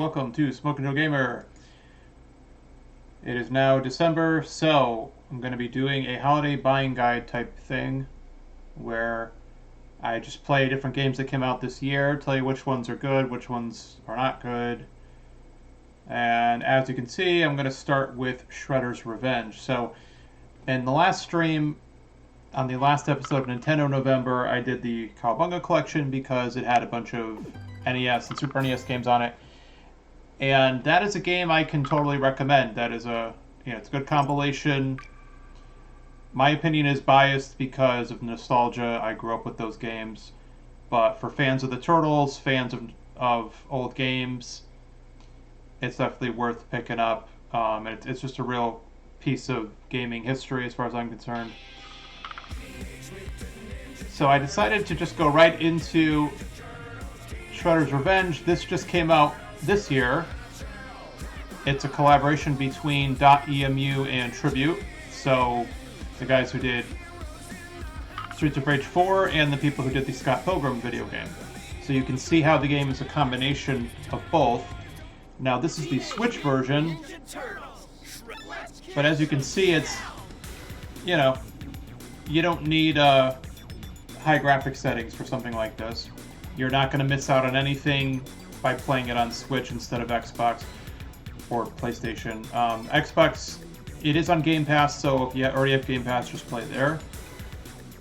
welcome to Smoking Joe Gamer. It is now December, so I'm going to be doing a holiday buying guide type thing where I just play different games that came out this year, tell you which ones are good, which ones are not good. And as you can see, I'm going to start with Shredder's Revenge. So in the last stream, on the last episode of Nintendo November, I did the Cowabunga collection because it had a bunch of NES and Super NES games on it. And that is a game I can totally recommend. That is it's a good compilation. My opinion is biased because of nostalgia. I grew up with those games. But for fans of the Turtles, fans of old games, it's definitely worth picking up. It's just a real piece of gaming history as far as I'm concerned. So I decided to just go right into Shredder's Revenge. This just came out this year. It's a collaboration between .emu and Tribute. So the guys who did Streets of Rage 4 and the people who did the Scott Pilgrim video game. So you can see how the game is a combination of both. Now this is the Switch version, but as you can see, it's, you don't need high graphic settings for something like this. You're not going to miss out on anything by playing it on Switch instead of Xbox or PlayStation. Xbox, it is on Game Pass, so if you already have Game Pass, just play there.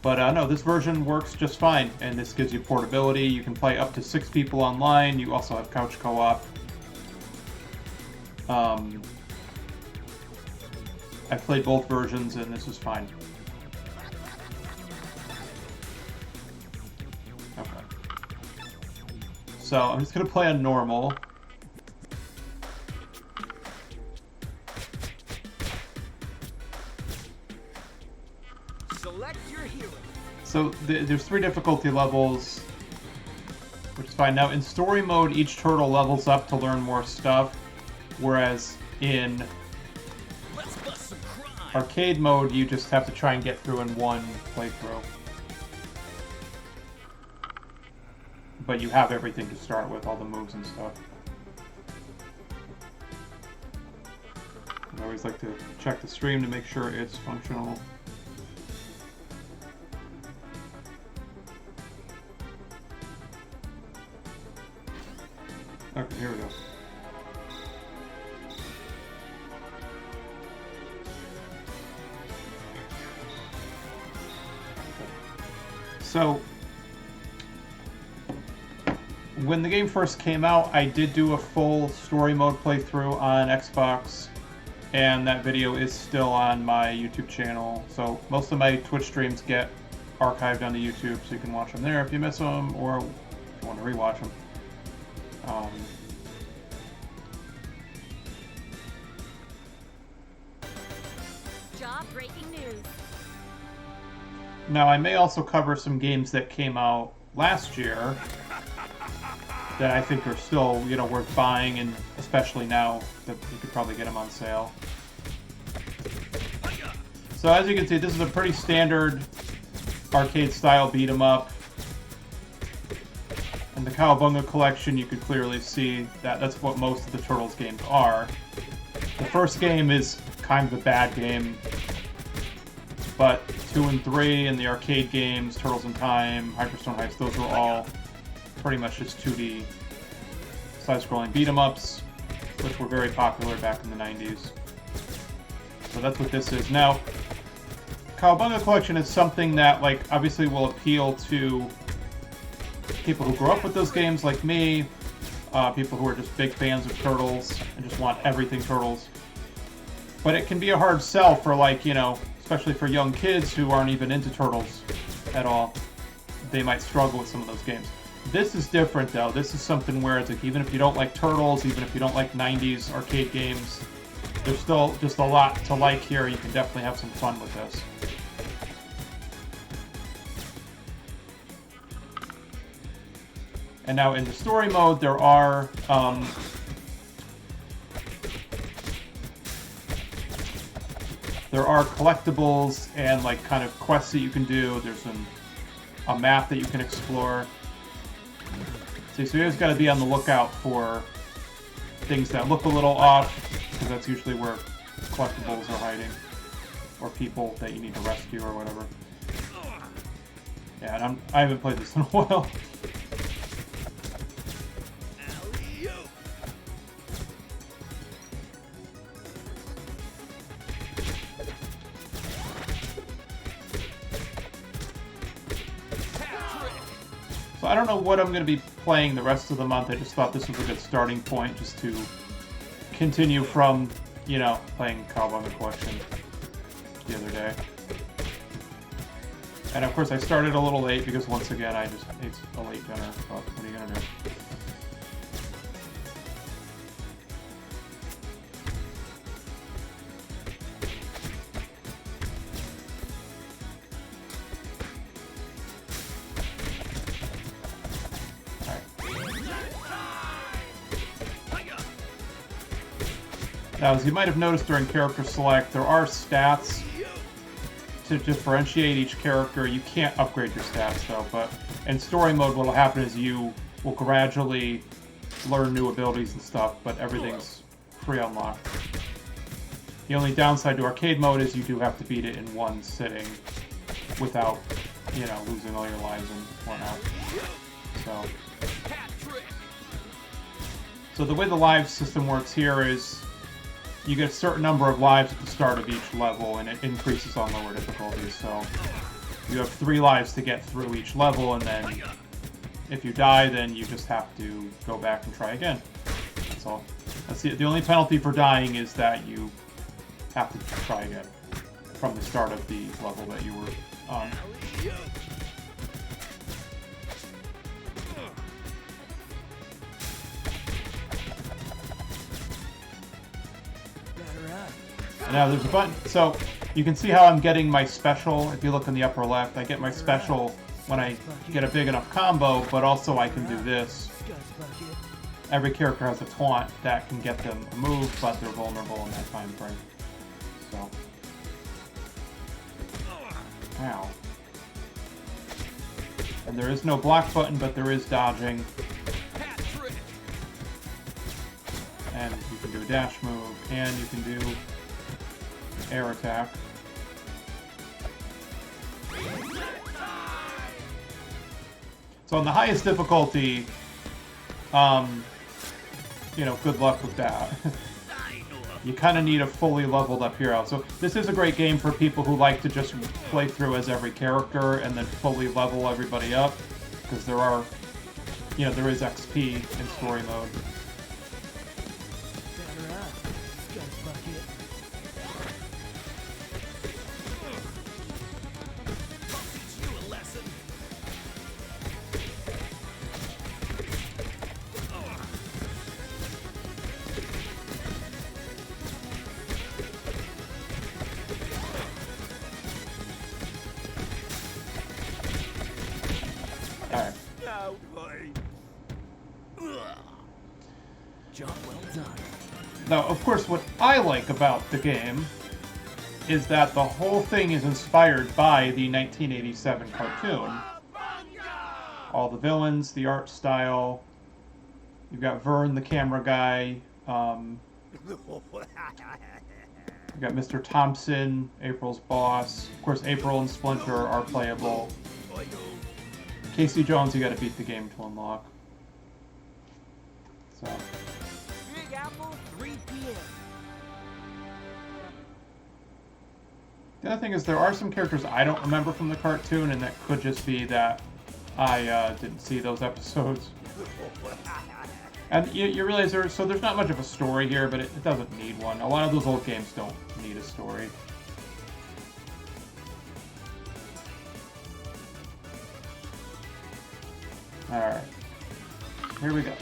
But no, this version works just fine, and this gives you portability. You can play up to 6 people online. You also have couch co-op. I played both versions, and this is fine. Okay. So I'm just going to play on normal. Select your hero. So there's 3 difficulty levels, which is fine. Now in story mode, each turtle levels up to learn more stuff, whereas in arcade mode, you just have to try and get through in one playthrough. But you have everything to start with, all the moves and stuff. I always like to check the stream to make sure it's functional. Okay, here we go. So, when the game first came out, I did do a full story mode playthrough on Xbox, and that video is still on my YouTube channel. So most of my Twitch streams get archived onto YouTube, so you can watch them there if you miss them, or if you want to rewatch them. Job-breaking news. Now, I may also cover some games that came out last year that I think are still, worth buying, and especially now that you could probably get them on sale. So as you can see, this is a pretty standard arcade-style beat-em-up. In the Cowabunga collection, you could clearly see that that's what most of the Turtles games are. The first game is kind of a bad game, but 2 and 3 and the arcade games, Turtles in Time, Hyperstone Heist, those were all pretty much just 2D side-scrolling beat-em-ups, which were very popular back in the 90s. So that's what this is. Now, Cowabunga Collection is something that, obviously will appeal to people who grew up with those games like me, people who are just big fans of Turtles and just want everything Turtles. But it can be a hard sell for, especially for young kids who aren't even into Turtles at all. They might struggle with some of those games. This is different, though. This is something where it's even if you don't like Turtles, even if you don't like 90s arcade games, there's still just a lot to like here. You can definitely have some fun with this. And now in the story mode, there are collectibles and kind of quests that you can do. There's a map that you can explore. So you always got to be on the lookout for things that look a little off, because that's usually where collectibles are hiding, or people that you need to rescue or whatever. Yeah, and I haven't played this in a while. So I don't know what I'm going to be playing the rest of the month. I just thought this was a good starting point just to continue from, you know, playing Cowabunga Collection the other day. And of course I started a little late because once again I just ate a late dinner, but what are you going to do? Now, as you might have noticed during character select, there are stats to differentiate each character. You can't upgrade your stats, though, but in story mode, what will happen is you will gradually learn new abilities and stuff, but everything's pre-unlocked. The only downside to arcade mode is you do have to beat it in one sitting without, you know, losing all your lives and whatnot. So the way the live system works here is you get a certain number of lives at the start of each level, and it increases on lower difficulties. So you have 3 lives to get through each level, and then if you die, then you just have to go back and try again. That's all. That's the only penalty for dying is that you have to try again from the start of the level that you were on. Now there's a button, so you can see how I'm getting my special. If you look in the upper left, I get my special when I get a big enough combo, but also I can do this. Every character has a taunt that can get them a move, but they're vulnerable in that time frame. So. Ow. And there is no block button, but there is dodging. And you can do a dash move, and you can do air attack. So on the highest difficulty, you know, good luck with that. You kind of need a fully leveled up hero. So this is a great game for people who like to just play through as every character and then fully level everybody up, because there are, you know, there is XP in story mode. Now, of course, what I like about the game is that the whole thing is inspired by the 1987 cartoon. All the villains, the art style. You've got Vern, the camera guy. You've got Mr. Thompson, April's boss. Of course, April and Splinter are playable. Casey Jones, you gotta beat the game to unlock. So. Big Apple, 3 p.m. The other thing is there are some characters I don't remember from the cartoon, and that could just be that I didn't see those episodes. And you realize there's not much of a story here, but it doesn't need one. A lot of those old games don't need a story. Alright. Here we go.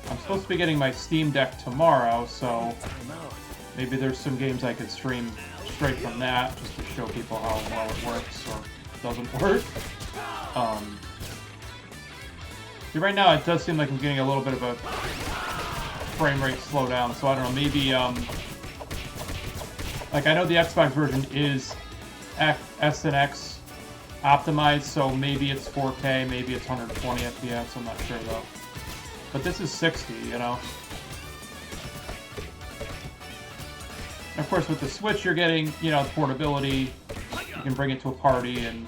I'm supposed to be getting my Steam Deck tomorrow, so maybe there's some games I could stream straight from that, just to show people how well it works or doesn't work. See, right now it does seem like I'm getting a little bit of a frame rate slowdown, so I don't know, maybe, like, I know the Xbox version is S and X optimized, so maybe it's 4K, maybe it's 120 FPS, I'm not sure though. But this is 60, you know? And of course with the Switch you're getting, you know, portability. You can bring it to a party and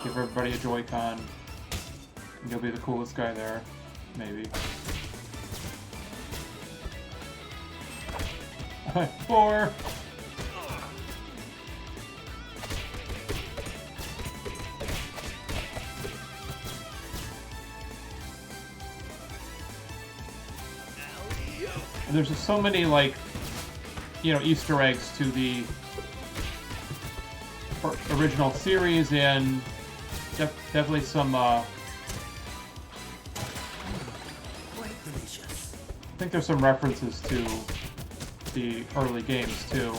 give everybody a Joy-Con. And you'll be the coolest guy there. Maybe. 4! And there's just so many, like, you know, Easter eggs to the original series, and definitely some, I think there's some references to the early games, too.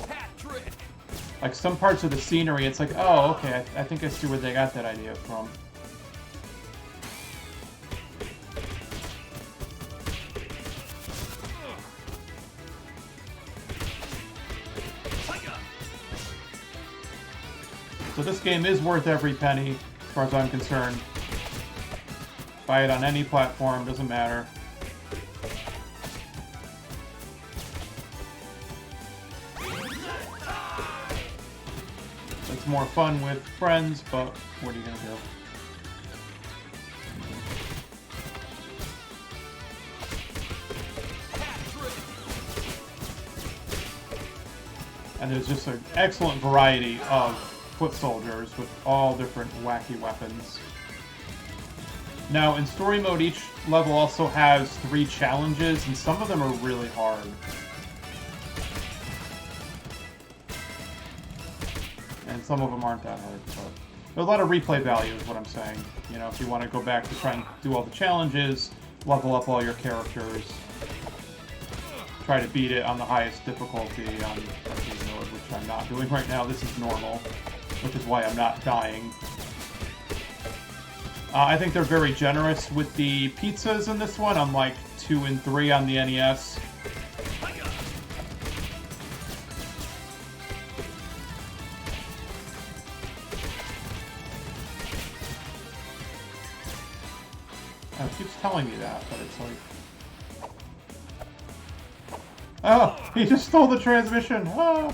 Like, some parts of the scenery, it's like, oh, okay, I think I see where they got that idea from. So this game is worth every penny, as far as I'm concerned. Buy it on any platform, doesn't matter. It's more fun with friends, but what are you gonna do? And there's just an excellent variety of foot soldiers with all different wacky weapons. Now, in story mode, each level also has 3 challenges, and some of them are really hard. And some of them aren't that hard, but there's a lot of replay value is what I'm saying. You know, if you want to go back to try and do all the challenges, level up all your characters, try to beat it on the highest difficulty on arcade mode, which I'm not doing right now. This is normal, which is why I'm not dying. I think they're very generous with the pizzas in this one, unlike 2 and 3 on the NES. It keeps telling me that, but it's like... Oh! He just stole the transmission! Ah!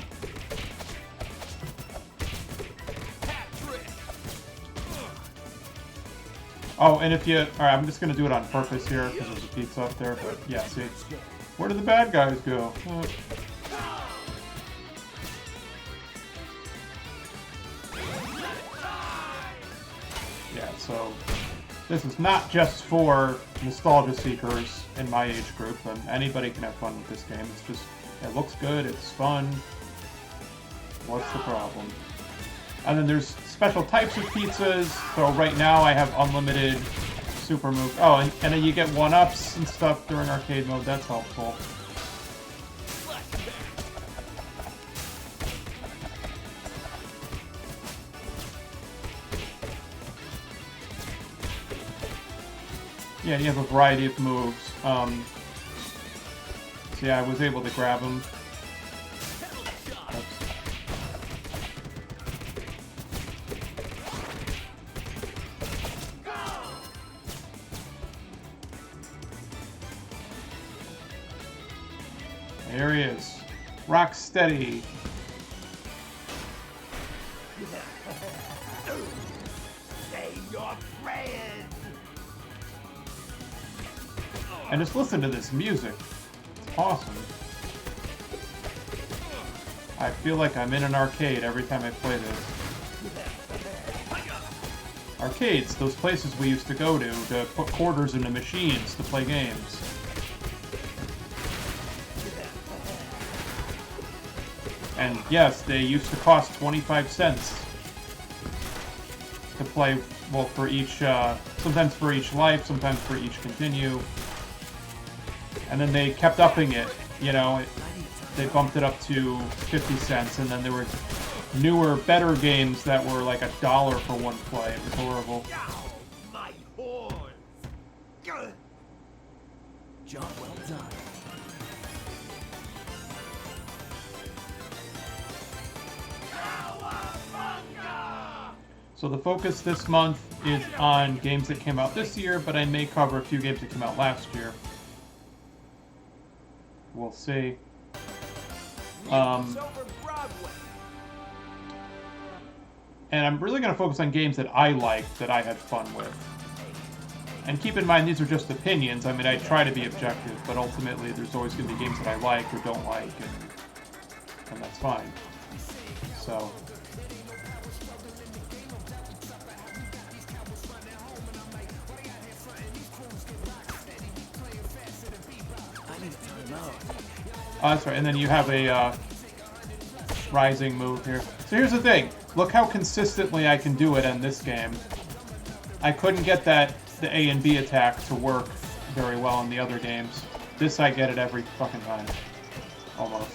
Oh, and if you... Alright, I'm just gonna do it on purpose here, because there's a pizza up there, but yeah, see? Where did the bad guys go? Yeah, so... This is not just for nostalgia seekers in my age group, and anybody can have fun with this game. It's just... It looks good, it's fun. What's the problem? And then there's special types of pizzas. So right now I have unlimited super move. Oh, and then you get 1-ups and stuff during arcade mode. That's helpful. Yeah, you have a variety of moves. So yeah, I was able to grab them. There he is. Rock steady. Say your prayers. And just listen to this music. It's awesome. I feel like I'm in an arcade every time I play this. Arcades, those places we used to go to put quarters into machines to play games. And yes, they used to cost 25 cents to play, well, for each, sometimes for each life, sometimes for each continue. And then they kept upping it, you know, they bumped it up to 50 cents, and then there were newer, better games that were like $1 for one play. It was horrible. Oh, my horns. Job well done. Cowabunga! So the focus this month is on games that came out this year, but I may cover a few games that came out last year. We'll see. And I'm really going to focus on games that I liked, that I had fun with. And keep in mind, these are just opinions. I mean, I try to be objective, but ultimately there's always going to be games that I like or don't like, and that's fine. So... Oh, that's right. And then you have a rising move here. So here's the thing. Look how consistently I can do it in this game. I couldn't get the A and B attack to work very well in the other games. This I get it every fucking time. Almost.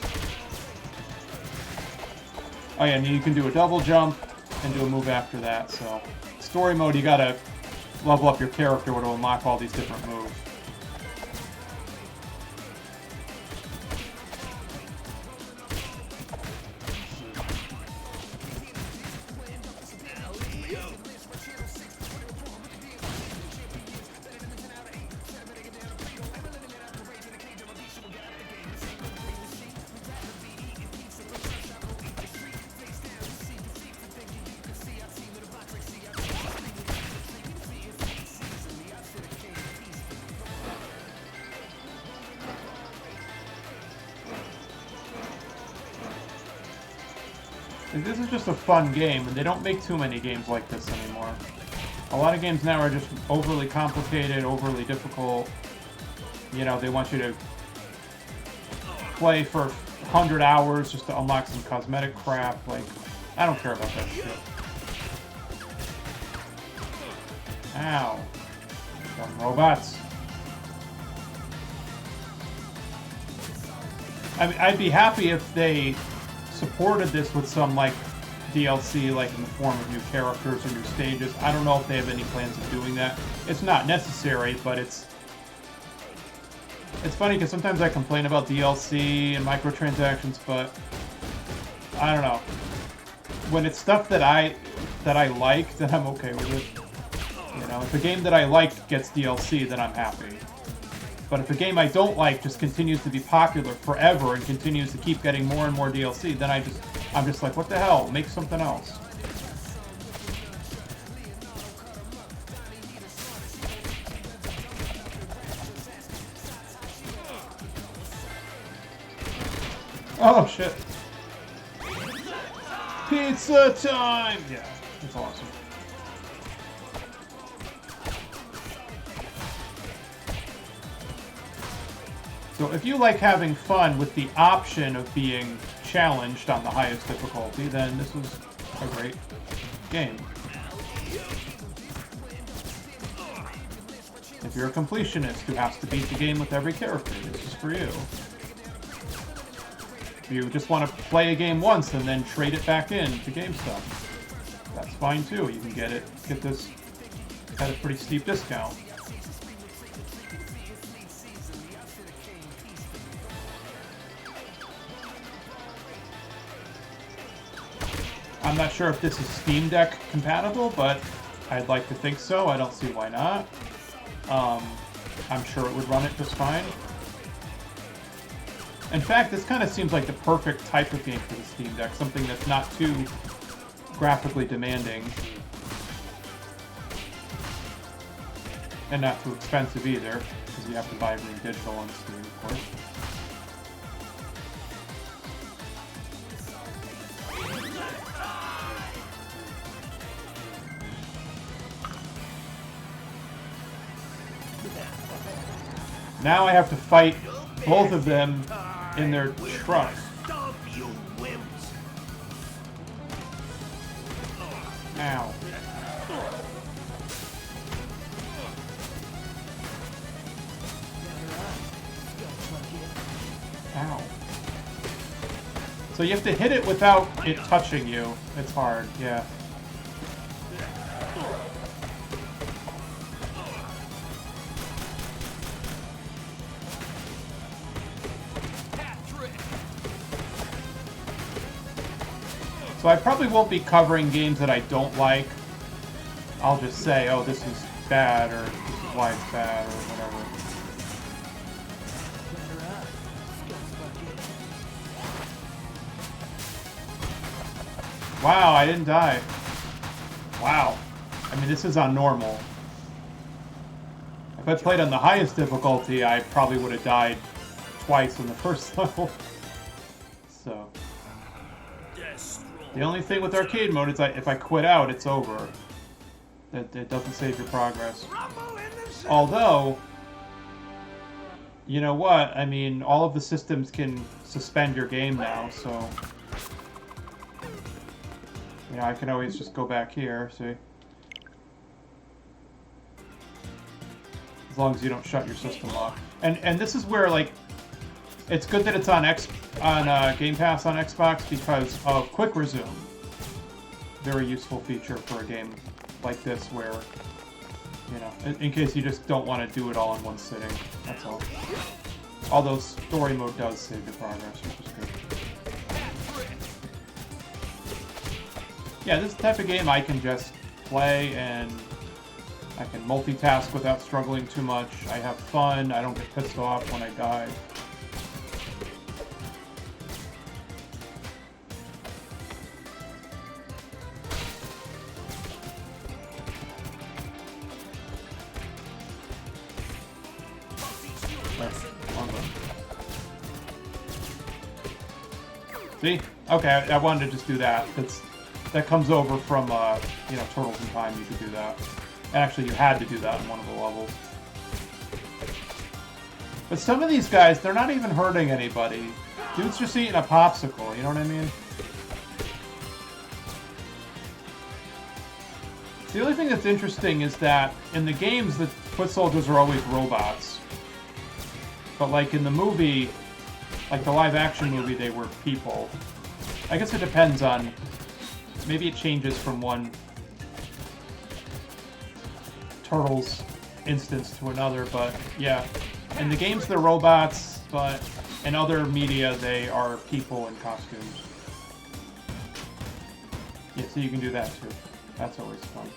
Oh yeah, and you can do a double jump and do a move after that. So story mode, you gotta level up your character to unlock all these different moves. This is just a fun game, and they don't make too many games like this anymore. A lot of games now are just overly complicated, overly difficult. You know, they want you to play for 100 hours just to unlock some cosmetic crap. Like, I don't care about that shit. Ow. Dumb robots. I mean, I'd be happy if they supported this with some, like, DLC, like, in the form of new characters or new stages. I don't know if they have any plans of doing that. It's not necessary, but it's funny because sometimes I complain about DLC and microtransactions, but I don't know. When it's stuff that I like, then I'm okay with it. You know, if a game that I like gets DLC, then I'm happy. But if a game I don't like just continues to be popular forever and continues to keep getting more and more DLC, then I'm just like, what the hell? Make something else. Oh shit. Pizza time! Yeah, that's awesome. So if you like having fun with the option of being challenged on the highest difficulty, then this is a great game. If you're a completionist who has to beat the game with every character, this is for you. If you just want to play a game once and then trade it back in to GameStop, that's fine too. You can get this at a pretty steep discount. I'm not sure if this is Steam Deck compatible, but I'd like to think so. I don't see why not. I'm sure it would run it just fine. In fact, this kind of seems like the perfect type of game for the Steam Deck, something that's not too graphically demanding. And not too expensive either, because you have to buy everything digital on Steam, of course. Now I have to fight both of them in their truck. Ow. Ow. So you have to hit it without it touching you. It's hard, yeah. So I probably won't be covering games that I don't like. I'll just say, oh, this is bad, or this is why it's bad, or whatever. Wow, I didn't die. Wow. I mean, this is on normal. If I played on the highest difficulty, I probably would have died twice in the first level. So. The only thing with arcade mode is if I quit out, it's over. It doesn't save your progress. Although, you know what? I mean, all of the systems can suspend your game now, so... You know, I can always just go back here, see? As long as you don't shut your system off. And this is where, like, it's good that it's on Game Pass on Xbox because of Quick Resume. Very useful feature for a game like this where, you know, in case you just don't want to do it all in one sitting. That's all. Although story mode does save your progress, which is good. Yeah, this type of game I can just play and I can multitask without struggling too much. I have fun. I don't get pissed off when I die. See? Okay, I wanted to just do that. That comes over from, you know, Turtles in Time. You could do that. And actually, you had to do that in one of the levels. But some of these guys, they're not even hurting anybody. Dude's just eating a popsicle, you know what I mean? The only thing that's interesting is that in the games, the foot soldiers are always robots. But like in the movie, like the live-action movie, they were people. I guess it depends on... Maybe it changes from one Turtles instance to another, but yeah. In the games, they're robots, but in other media, they are people in costumes. Yeah, so you can do that too. That's always fun.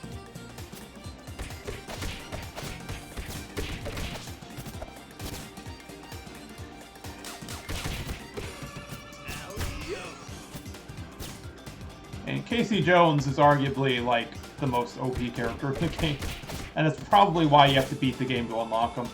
And Casey Jones is arguably, like, the most OP character in the game. And it's probably why you have to beat the game to unlock him.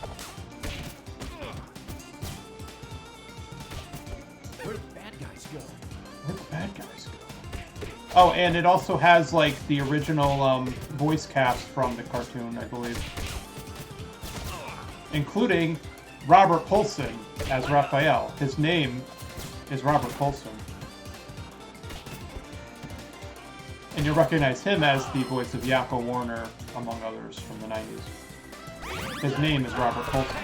Where do the bad guys go? Where do the bad guys go? Oh, and it also has, like, the original voice cast from the cartoon, I believe. Including Robert Paulson as Raphael. His name is Robert Paulson. And you'll recognize him as the voice of Yakko Warner, among others, from the 90s. His name is Robert Paulson.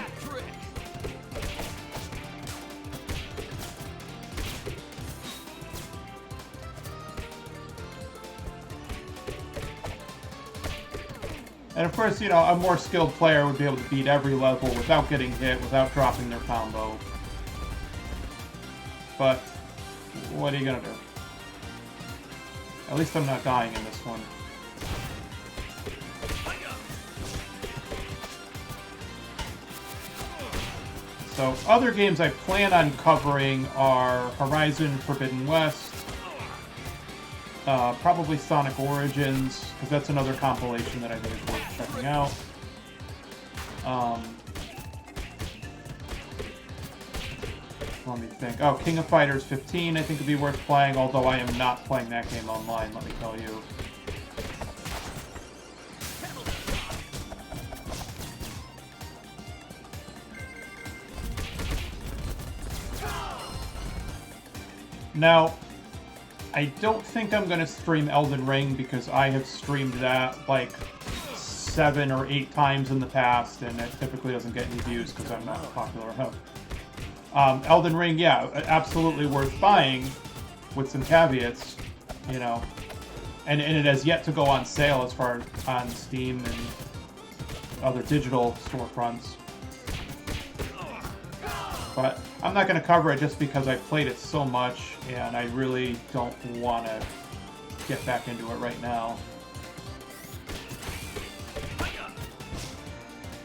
And of course, you know, a more skilled player would be able to beat every level without getting hit, without dropping their combo. But, what are you gonna do? At least I'm not dying in this one. So, other games I plan on covering are Horizon Forbidden West, probably Sonic Origins, because that's another compilation that I think is worth checking out. Let me think. Oh, King of Fighters 15 I think would be worth playing, although I am not playing that game online, let me tell you. Now, I don't think I'm going to stream Elden Ring because I have streamed that like 7 or 8 times in the past, and it typically doesn't get any views because I'm not popular enough. Elden Ring, yeah, absolutely worth buying with some caveats, you know. And it has yet to go on sale as far as on Steam and other digital storefronts. But I'm not going to cover it just because I've played it so much and I really don't want to get back into it right now.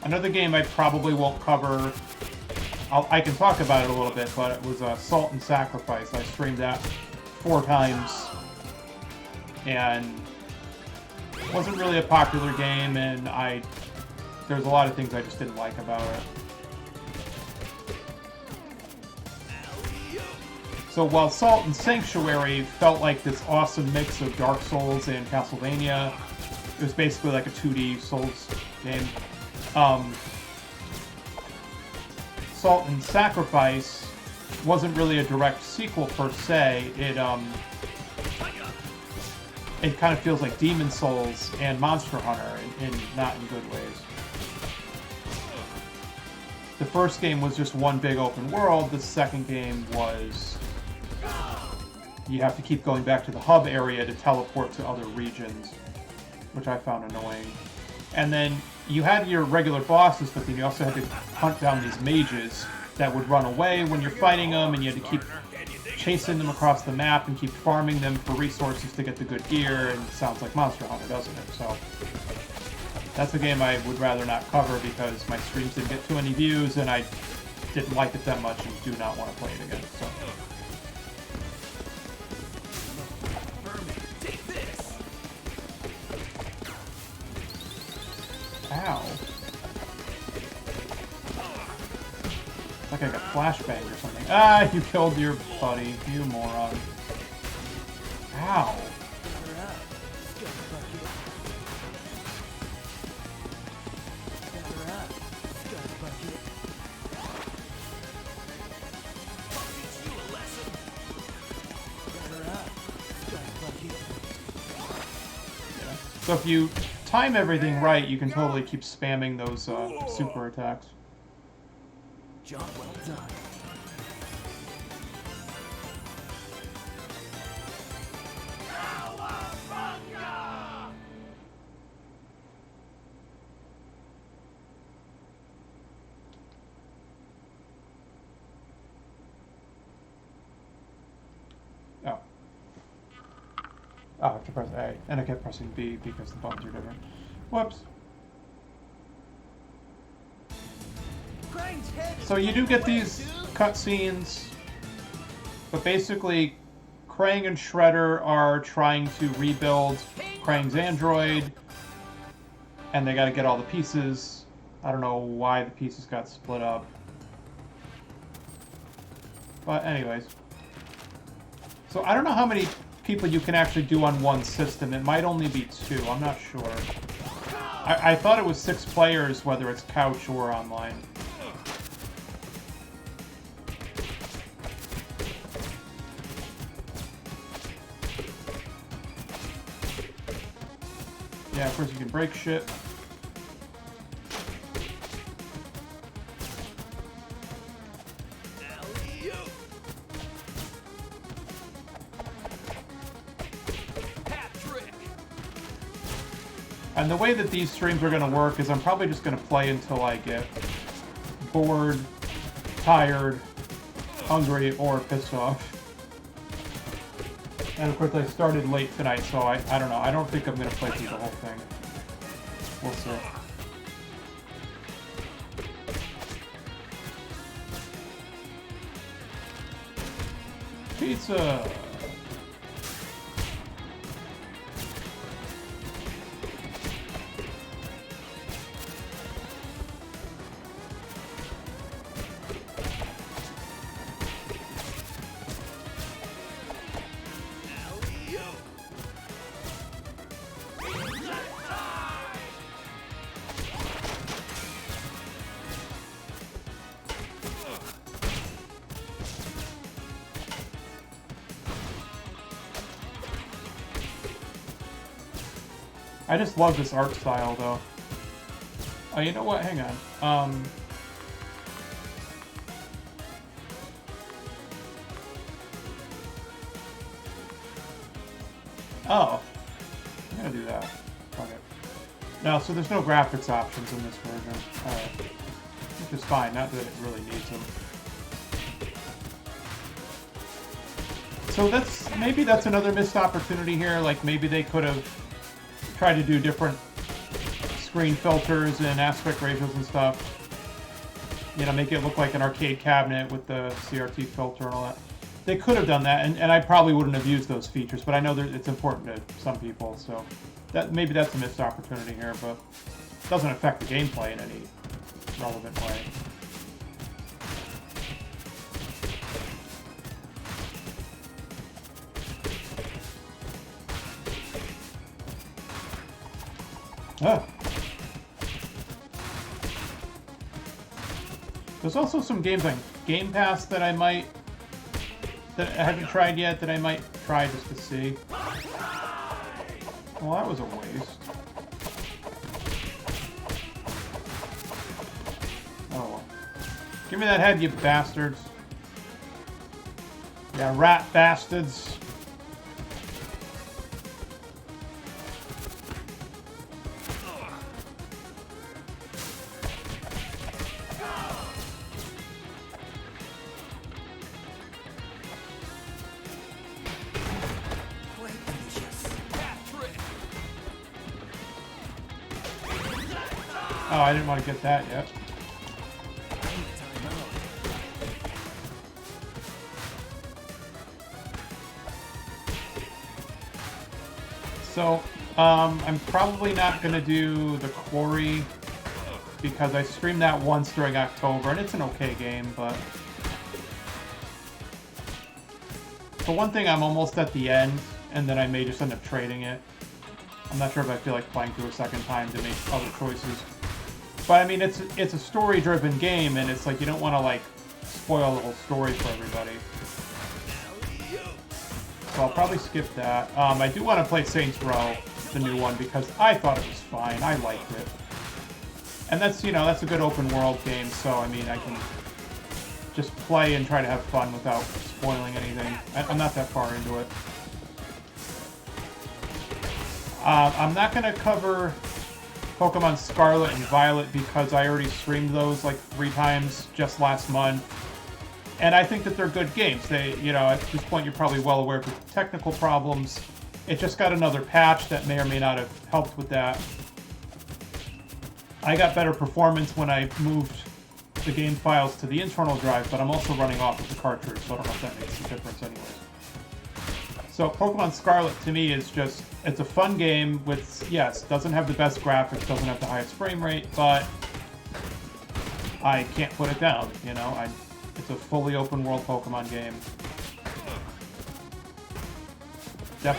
Another game I probably won't cover. I can talk about it a little bit, but it was Salt and Sacrifice. I streamed that 4 times, and it wasn't really a popular game, and there's a lot of things I just didn't like about it. So while Salt and Sanctuary felt like this awesome mix of Dark Souls and Castlevania, it was basically like a 2D Souls game. Salt and Sacrifice wasn't really a direct sequel per se. It kind of feels like Demon Souls and Monster Hunter in not in good ways. The first game was just one big open world. The second game was you have to keep going back to the hub area to teleport to other regions, which I found annoying. And then you had your regular bosses, but then you also had to hunt down these mages that would run away when you're fighting them, and you had to keep chasing them across the map and keep farming them for resources to get the good gear, and it sounds like Monster Hunter, doesn't it? So that's a game I would rather not cover because my streams didn't get too many views, and I didn't like it that much and do not want to play it again. So. Ow. Like I got flashbanged or something. Ah, you killed your buddy, you moron. Ow. So if you time everything right, you can totally keep spamming those super attacks. Job well done. Oh. Oh, I have to press A. And I kept pressing B because the buttons are different. Whoops. So you do get these cutscenes, but basically Krang and Shredder are trying to rebuild Krang's android, and they gotta get all the pieces. I don't know why the pieces got split up. But anyways. So I don't know how many people you can actually do on one system. It might only be 2, I'm not sure. I thought it was 6 players, whether it's couch or online. Yeah, of course you can break shit. And the way that these streams are going to work is I'm probably just going to play until I get bored, tired, hungry, or pissed off. And of course I started late tonight, so I don't know. I don't think I'm going to play through the whole thing. We'll see. Pizza! I just love this art style, though. Oh, you know what? Hang on. Oh. I'm gonna do that. Fuck it. No, so there's no graphics options in this version. Alright. Which is fine, not that it really needs them. So maybe that's another missed opportunity here. Like, maybe they could have tried to do different screen filters and aspect ratios and stuff. You know, make it look like an arcade cabinet with the CRT filter and all that. They could have done that, and I probably wouldn't have used those features, but I know that it's important to some people, so maybe that's a missed opportunity here, but it doesn't affect the gameplay in any relevant way. Ah. There's also some games on Game Pass that I haven't tried yet that I might try just to see. Well, that was a waste. Oh well. Give me that head, you bastards. Yeah, rat bastards. Oh, I didn't want to get that yet. So, I'm probably not going to do the Quarry because I streamed that once during October, and it's an okay game, but... For one thing, I'm almost at the end, and then I may just end up trading it. I'm not sure if I feel like playing through a second time to make other choices. But I mean, it's a story-driven game, and it's like you don't want to like spoil the whole story for everybody. So I'll probably skip that. I do want to play Saints Row, the new one, because I thought it was fine. I liked it, and that's that's a good open world game. So I mean, I can just play and try to have fun without spoiling anything. I'm not that far into it. I'm not going to cover Pokemon Scarlet and Violet because I already streamed those like 3 times just last month. And I think that they're good games. They, at this point you're probably well aware of the technical problems. It just got another patch that may or may not have helped with that. I got better performance when I moved the game files to the internal drive, but I'm also running off of the cartridge, so I don't know if that makes a difference anyways. So Pokemon Scarlet to me is just, it's a fun game with, yes, doesn't have the best graphics, doesn't have the highest frame rate, but I can't put it down, it's a fully open world Pokemon game. I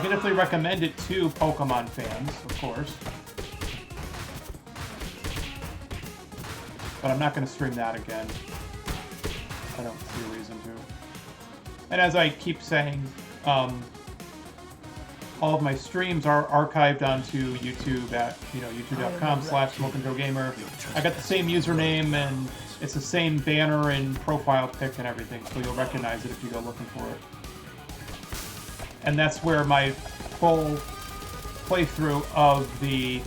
can definitely recommend it to Pokemon fans, of course. But I'm not going to stream that again. I don't see a reason to. And as I keep saying, all of my streams are archived onto YouTube at youtube.com/SmokeandJoeGamer. I got the same username and it's the same banner and profile pic and everything, so you'll recognize it if you go looking for it. And that's where my full playthrough of the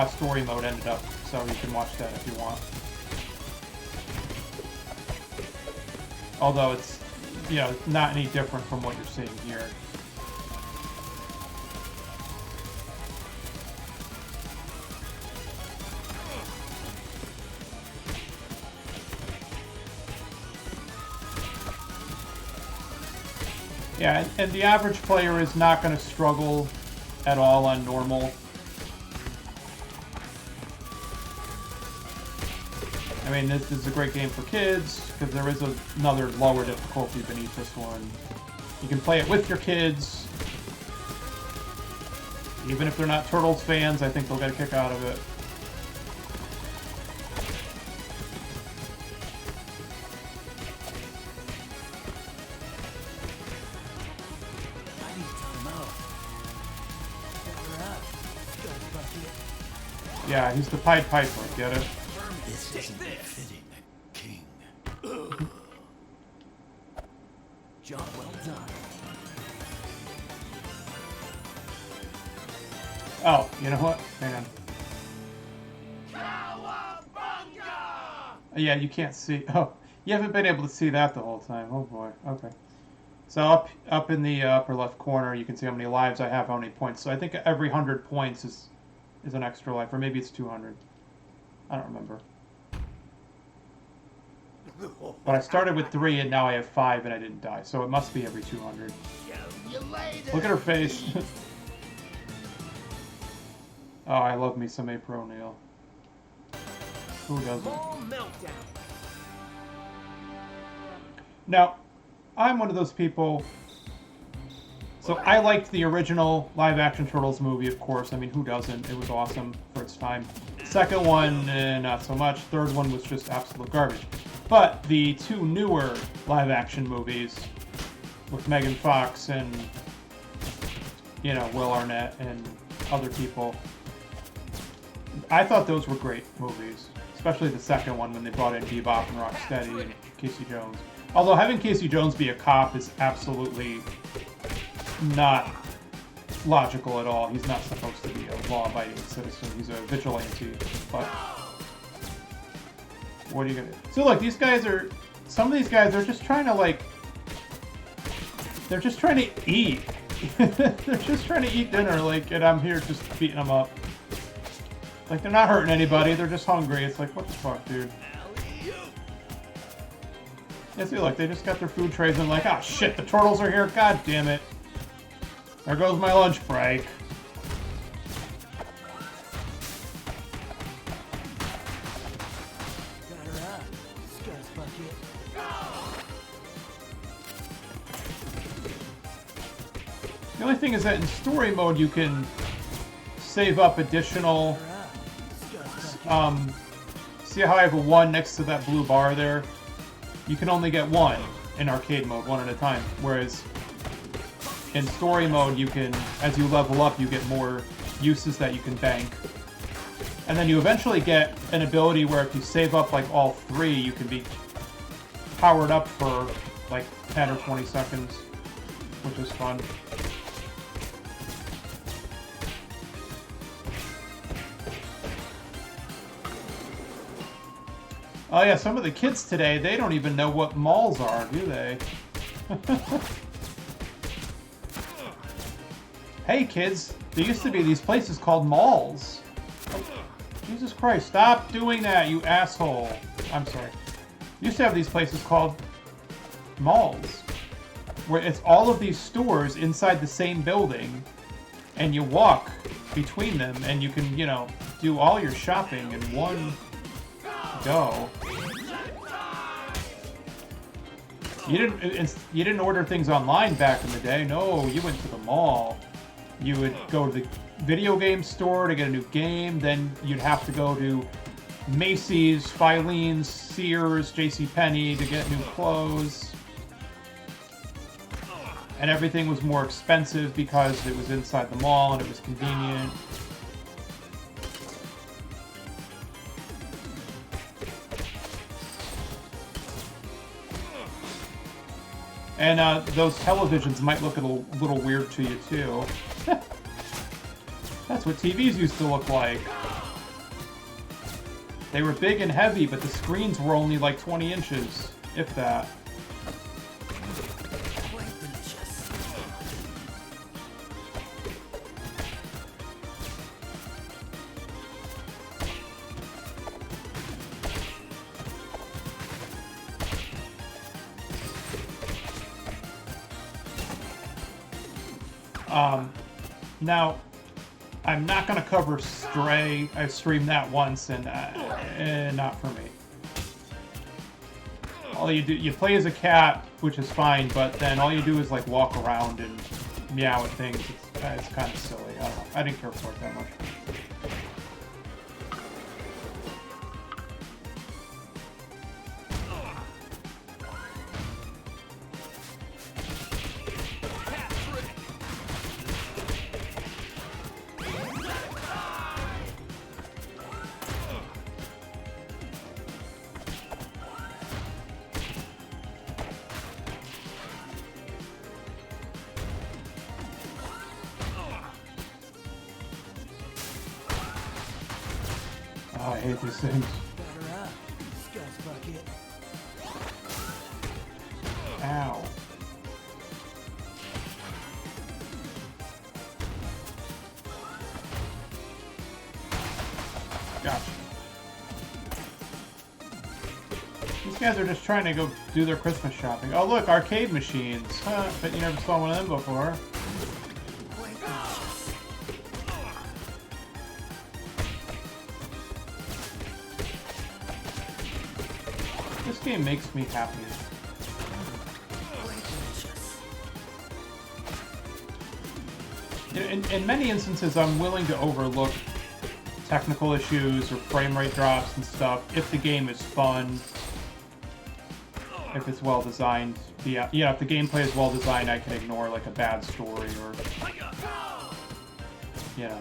story mode ended up, so you can watch that if you want. Although it's not any different from what you're seeing here. Yeah, and the average player is not going to struggle at all on normal. I mean, this is a great game for kids, because there is another lower difficulty beneath this one. You can play it with your kids. Even if they're not Turtles fans, I think they'll get a kick out of it. Yeah, he's the Pied Piper, get it? This isn't befitting a king. Job well done. Oh, you know what? Hang on. Yeah, you can't see. Oh, you haven't been able to see that the whole time. Oh boy. Okay. So up in the upper left corner, you can see how many lives I have, how many points. So I think every 100 points is is an extra life, or maybe it's 200. I don't remember. But I started with 3 and now I have 5 and I didn't die, so it must be every 200. Look at her face. Oh, I love me some April O'Neil. Who doesn't? Now, I'm one of those people. So I liked the original live-action Turtles movie, of course. I mean, who doesn't? It was awesome for its time. Second one, not so much. Third one was just absolute garbage. But the 2 newer live-action movies with Megan Fox and, you know, Will Arnett and other people, I thought those were great movies. Especially the second one when they brought in Bebop and Rocksteady and Casey Jones. Although having Casey Jones be a cop is absolutely not logical at all. He's not supposed to be a law-abiding citizen. He's a vigilante. But what are you gonna do? So look, these guys are... Some of these guys are just trying to, like... They're just trying to eat. They're just trying to eat dinner, like, and I'm here just beating them up. Like, they're not hurting anybody, they're just hungry. It's like, what the fuck, dude? Yeah, see, look, they just got their food trays and like, oh shit, the turtles are here, god damn it. There goes my lunch break. The only thing is that in story mode you can save up additional... see how I have a 1 next to that blue bar there? You can only get 1 in arcade mode, 1 at a time. Whereas in story mode, you can, as you level up, you get more uses that you can bank. And then you eventually get an ability where if you save up like all 3, you can be powered up for like 10 or 20 seconds, which is fun. Oh yeah, some of the kids today, they don't even know what malls are, do they? Hey kids, there used to be these places called malls. Oh, Jesus Christ, stop doing that, you asshole. I'm sorry. Used to have these places called malls, where it's all of these stores inside the same building, and you walk between them, and you can, you know, do all your shopping in one go. You didn't order things online back in the day. No, you went to the mall. You would go to the video game store to get a new game. Then you'd have to go to Macy's, Filene's, Sears, JCPenney to get new clothes. And everything was more expensive because it was inside the mall and it was convenient. And those televisions might look a little weird to you, too. That's what TVs used to look like. They were big and heavy, but the screens were only like 20 inches, if that. Now, I'm not going to cover Stray. I streamed that once, and not for me. All you do, you play as a cat, which is fine, but then all you do is like walk around and meow at things. It's kind of silly. I don't know. I didn't care for it that much. Oh, I hate these things. Ow. Gosh. These guys are just trying to go do their Christmas shopping. Oh look, arcade machines. Huh, bet you never saw one of them before. This game makes me happy. In many instances, I'm willing to overlook technical issues or frame rate drops and stuff if the game is fun, if it's well designed. Yeah, if the gameplay is well designed, I can ignore like a bad story or, you know.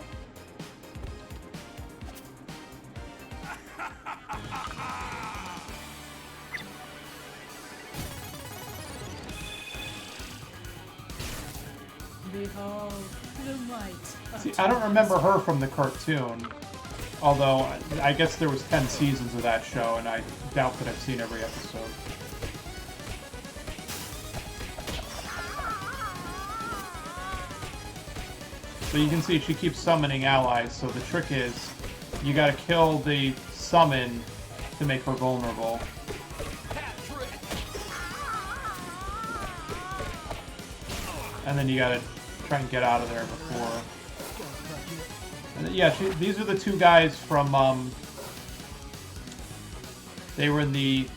Behold the might of See, I don't remember her from the cartoon, although I guess there was 10 seasons of that show, and I doubt that I've seen every episode. So you can see she keeps summoning allies, so the trick is you gotta kill the summon to make her vulnerable. And then you gotta try and get out of there before. And then, yeah, these are the two guys from, they were in the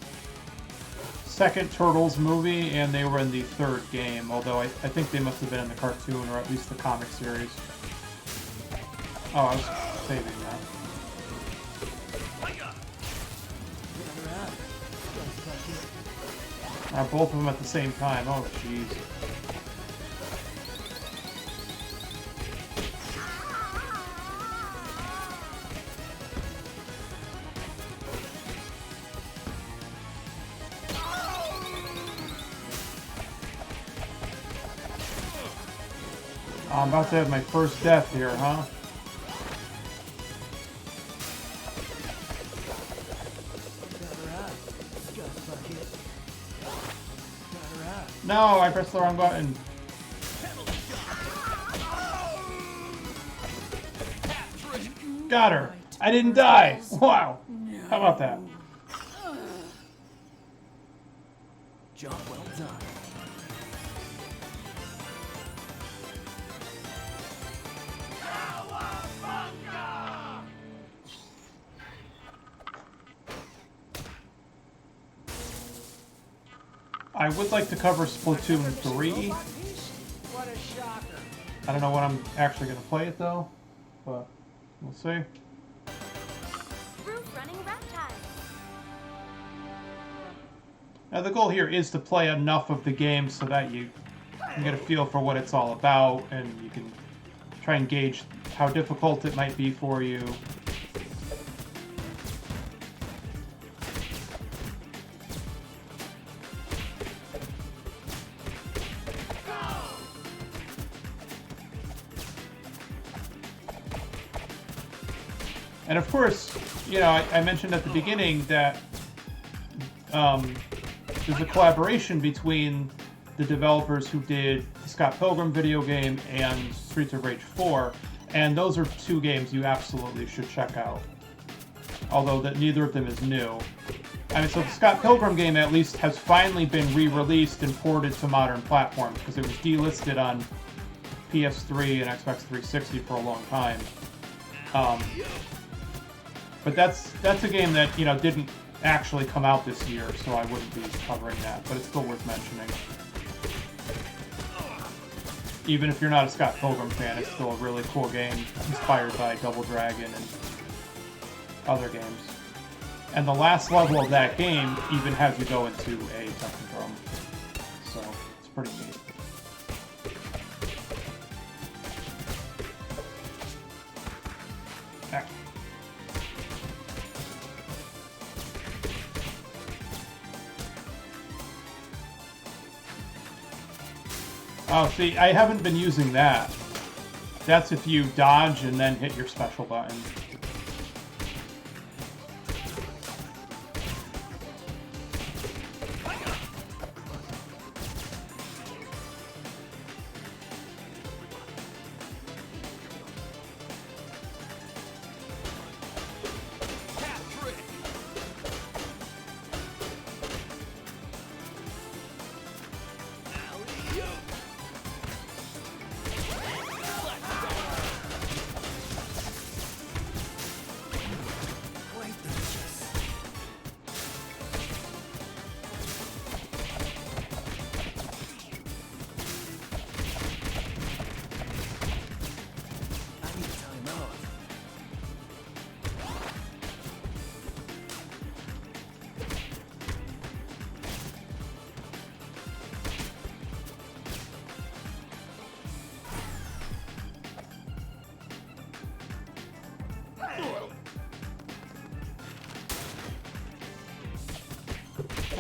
second Turtles movie, and they were in the third game, although I think they must have been in the cartoon, or at least the comic series. Oh, I was saving that. Both of them at the same time. Oh, jeez. I'm about to have my first death here, huh? No, I pressed the wrong button. Got her. I didn't die. Wow. How about that? Job well done. I would like to cover Splatoon 3. I don't know when I'm actually going to play it though, but we'll see. Roof running rat time. Now the goal here is to play enough of the game so that you can get a feel for what it's all about, and you can try and gauge how difficult it might be for you. And of course, you know, I mentioned at the beginning that there's a collaboration between the developers who did the Scott Pilgrim video game and Streets of Rage 4, and those are two games you absolutely should check out. Although that neither of them is new. I mean, so the Scott Pilgrim game at least has finally been re-released and ported to modern platforms, because it was delisted on PS3 and Xbox 360 for a long time. But that's a game that, you know, didn't actually come out this year, so I wouldn't be covering that, but it's still worth mentioning. Even if you're not a Scott Pilgrim fan, it's still a really cool game, inspired by Double Dragon and other games. And the last level of that game even has you go into a Technodrome, so it's pretty neat. Oh, see, I haven't been using that. That's if you dodge and then hit your special button.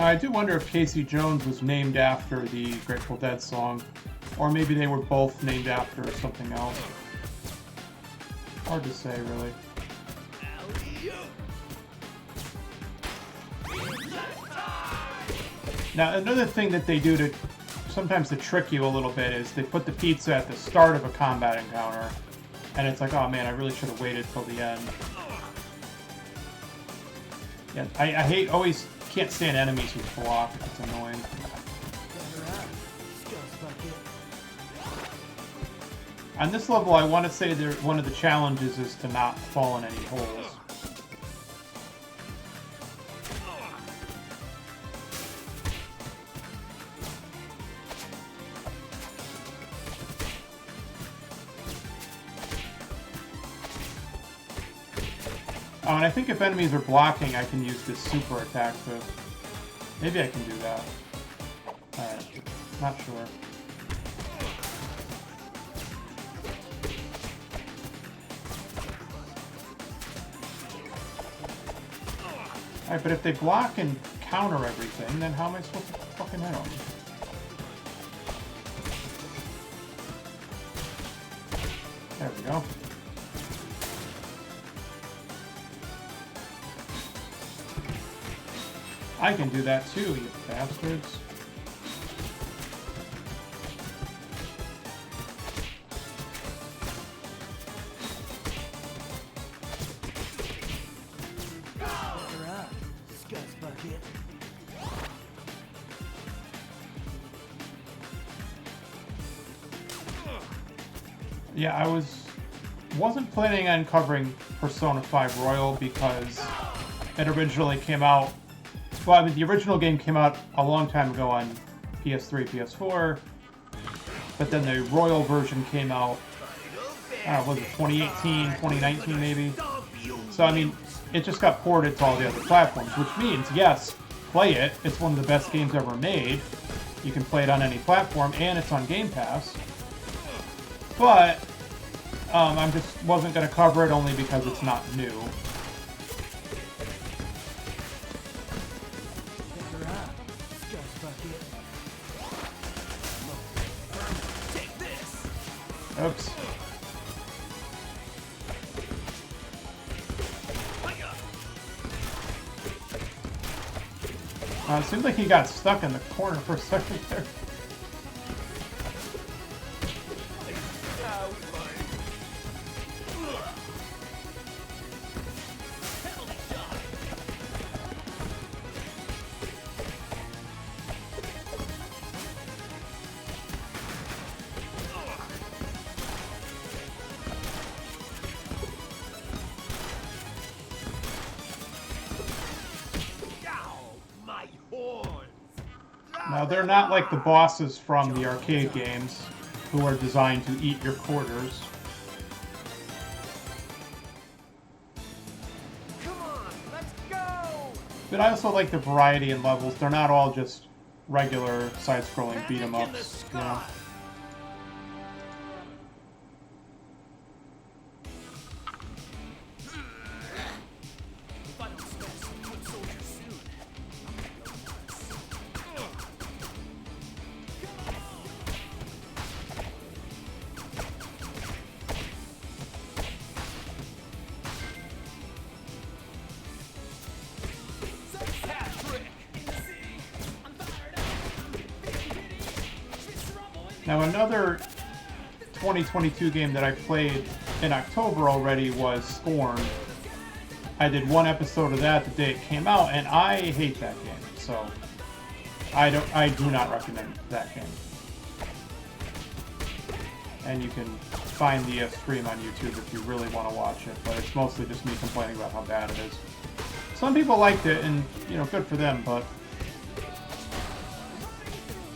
I do wonder if Casey Jones was named after the Grateful Dead song, or maybe they were both named after something else. Hard to say, really. Now, another thing that they do to sometimes to trick you a little bit is they put the pizza at the start of a combat encounter, and it's like, oh man, I really should have waited till the end. Yeah, I always can't stand enemies who block. It's annoying. On this level, I want to say that one of the challenges is to not fall in any holes. Oh, and I think if enemies are blocking, I can use this super attack to... Maybe I can do that. Alright, not sure. Alright, but if they block and counter everything, then how am I supposed to fucking hit them? There we go. I can do that too, you bastards. Yeah, I wasn't planning on covering Persona 5 Royal because it originally came out. Well, I mean, the original game came out a long time ago on PS3, PS4, but then the Royal version came out, was it 2018, 2019 maybe? So, I mean, it just got ported to all the other platforms, which means, yes, play it. It's one of the best games ever made. You can play it on any platform, and it's on Game Pass. But, I just wasn't going to cover it only because it's not new. Oops. It seems like he got stuck in the corner for a second there. Now, they're not like the bosses from the arcade games, who are designed to eat your quarters. Come on, let's go! But I also like the variety in levels. They're not all just regular side-scrolling beat-em-ups, you know? Now, another 2022 game that I played in October already was Scorn. I did one episode of that the day it came out, and I hate that game. So, I do not recommend that game. And you can find the stream on YouTube if you really want to watch it, but it's mostly just me complaining about how bad it is. Some people liked it, and, you know, good for them, but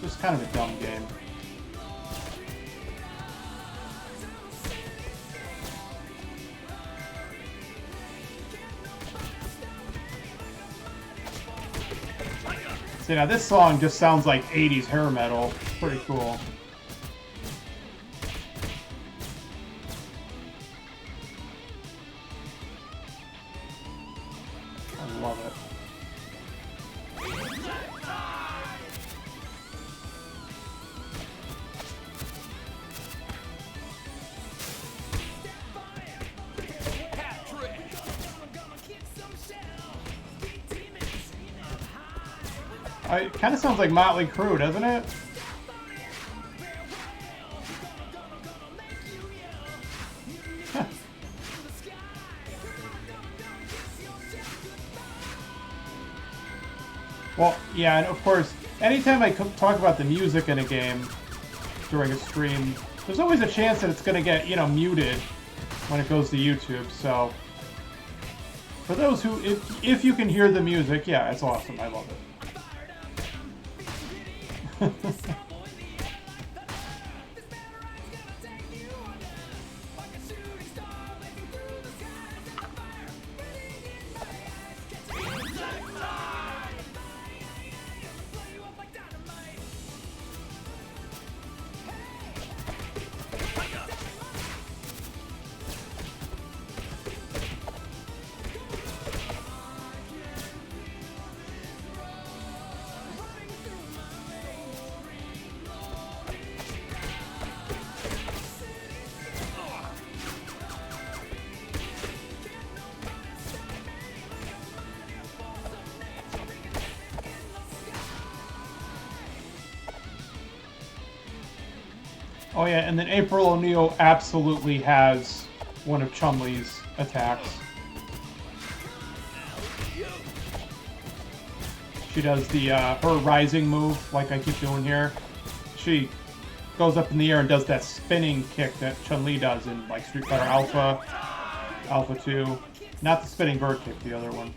just kind of a dumb game. See, now this song just sounds like 80s hair metal. Pretty cool. I love it. It kind of sounds like Motley Crue, doesn't it? Huh. Well, yeah, and of course, anytime I talk about the music in a game during a stream, there's always a chance that it's going to get, you know, muted when it goes to YouTube, so for those who, if you can hear the music, yeah, it's awesome. I love it. Oh yeah, and then April O'Neil absolutely has one of Chun-Li's attacks. She does the her rising move, like I keep doing here. She goes up in the air and does that spinning kick that Chun-Li does in like Street Fighter Alpha, Alpha 2. Not the spinning bird kick, the other one.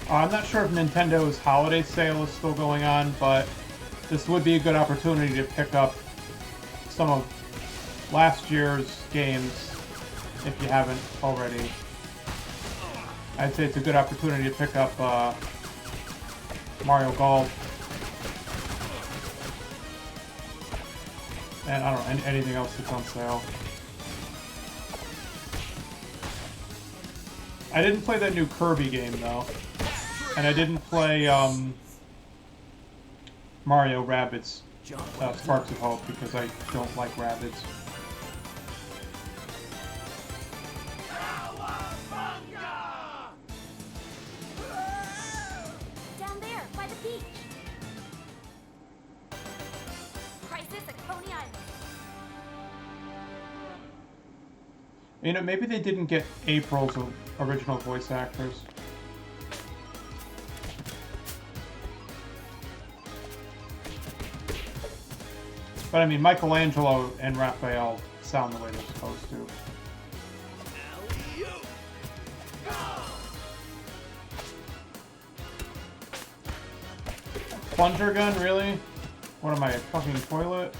I'm not sure if Nintendo's holiday sale is still going on, but this would be a good opportunity to pick up some of last year's games if you haven't already. I'd say it's a good opportunity to pick up Mario Golf. And I don't know, anything else that's on sale. I didn't play that new Kirby game though. And I didn't play Mario Rabbids Sparks of Hope because I don't like Rabbids. Down there, by the beach. Crisis at Coney Island. You know, maybe they didn't get April's original voice actors. But I mean, Michelangelo and Raphael sound the way they're supposed to. Plunger gun, really? What am I, a fucking toilet?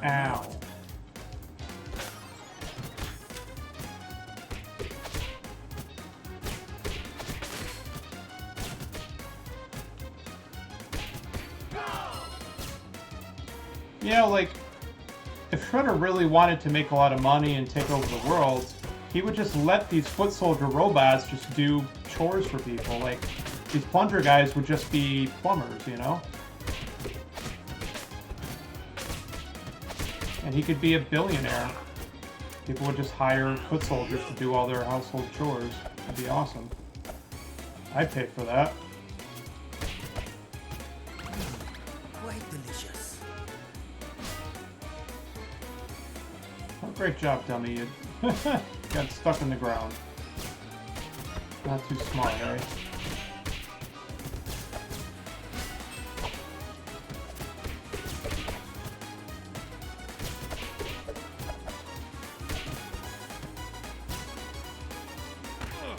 Ow. You know, like, if Shredder really wanted to make a lot of money and take over the world, he would just let these foot soldier robots just do chores for people. Like, these plunger guys would just be plumbers, you know? And he could be a billionaire. People would just hire foot soldiers to do all their household chores. That'd be awesome. I'd pay for that. Quite delicious. Oh, great job, dummy. You got stuck in the ground. Not too smart, eh?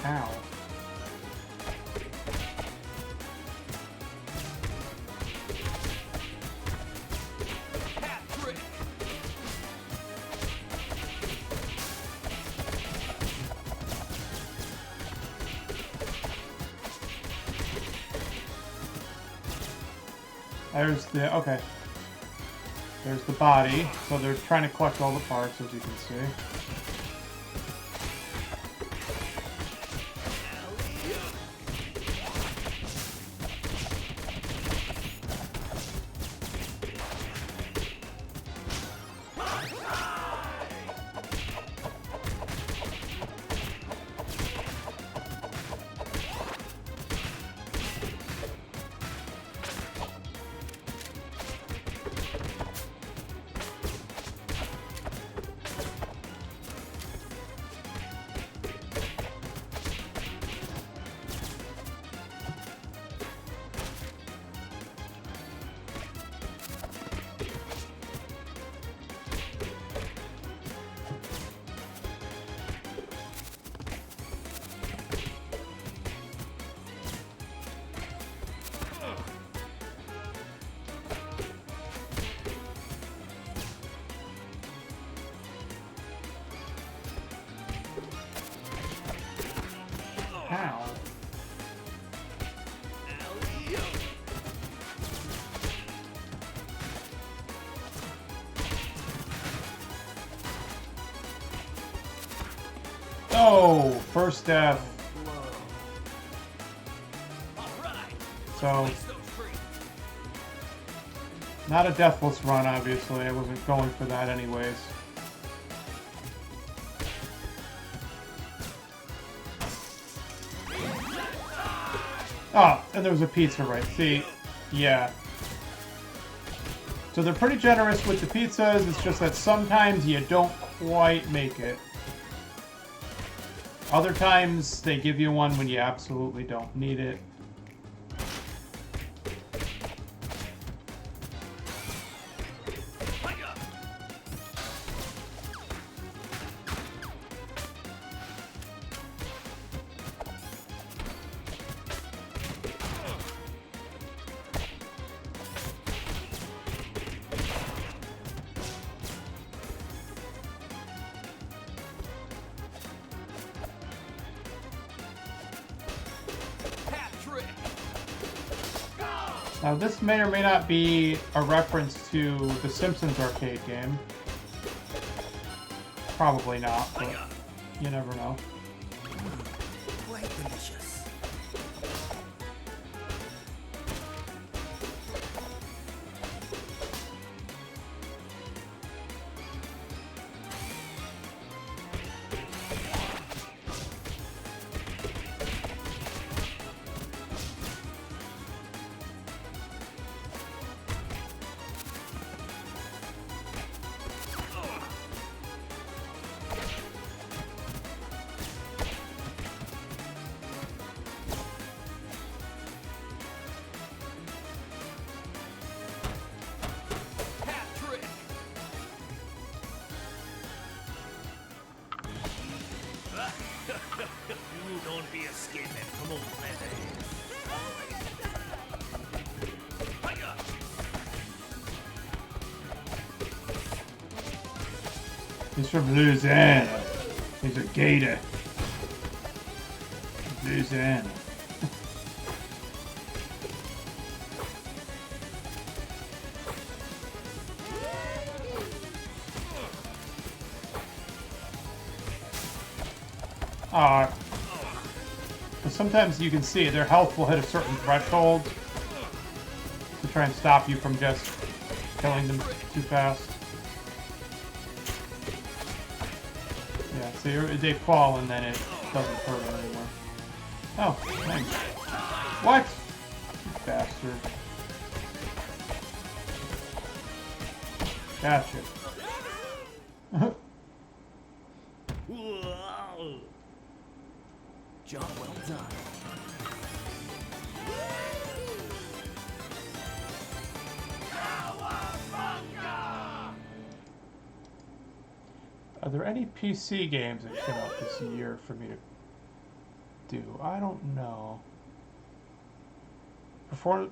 How? There's the, okay. There's the body. So they're trying to collect all the parts, as you can see. How? Oh, first death. So, not a deathless run, obviously. I wasn't going for that anyways. Oh, and there was a pizza, right? See, yeah. So they're pretty generous with the pizzas, it's just that sometimes you don't quite make it. Other times, they give you one when you absolutely don't need it. Now this may or may not be a reference to the Simpsons arcade game. Probably not, but you never know. Quite delicious. You don't be escaping. Come on, baby. He's from Louisiana. He's a gator. Louisiana. Sometimes you can see their health will hit a certain threshold to try and stop you from just killing them too fast. Yeah, so they fall and then it doesn't hurt them anymore. Oh, thanks. What? You bastard. Gotcha. Job well done. Are there any PC games that came out this year for me to do? I don't know.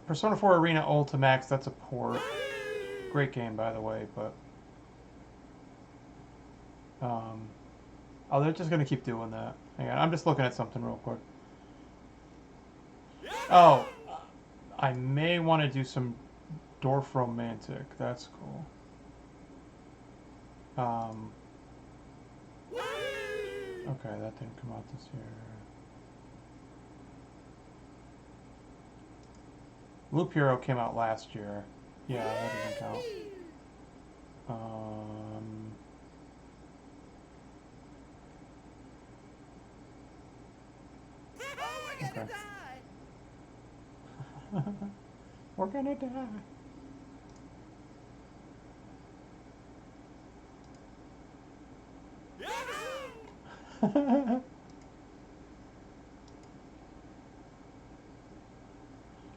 Persona 4 Arena Ultimax, that's a port. Great game, by the way, but... oh, they're just gonna keep doing that. Hang on, I'm just looking at something real quick. Oh, I may want to do some Dorfromantik. That's cool. Okay, that didn't come out this year. Loop Hero came out last year. Yeah, that doesn't count. Okay. We're gonna die.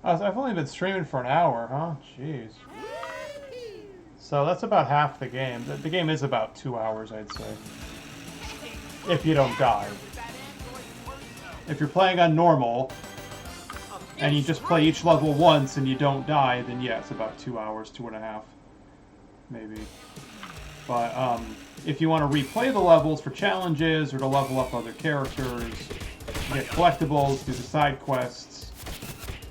Oh, so I've only been streaming for an hour, huh? Jeez. So that's about half the game. The game is about 2 hours, I'd say. If you don't die. If you're playing on normal, and you just play each level once and you don't die, then yeah, it's about 2 hours, 2.5, maybe. But if you want to replay the levels for challenges or to level up other characters, get collectibles, do the side quests,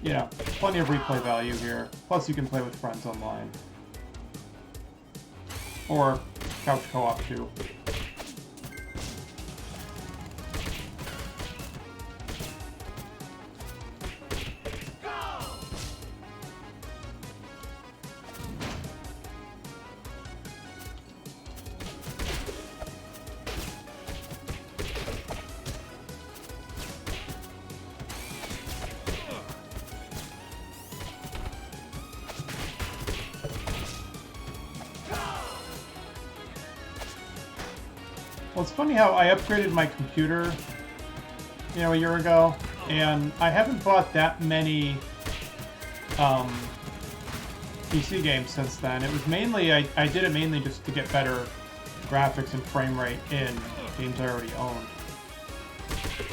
you know, plenty of replay value here. Plus you can play with friends online. Or couch co-op too. Well, it's funny how I upgraded my computer, you know, a year ago, and I haven't bought that many PC games since then. It was mainly, I did it mainly just to get better graphics and frame rate in games I already owned.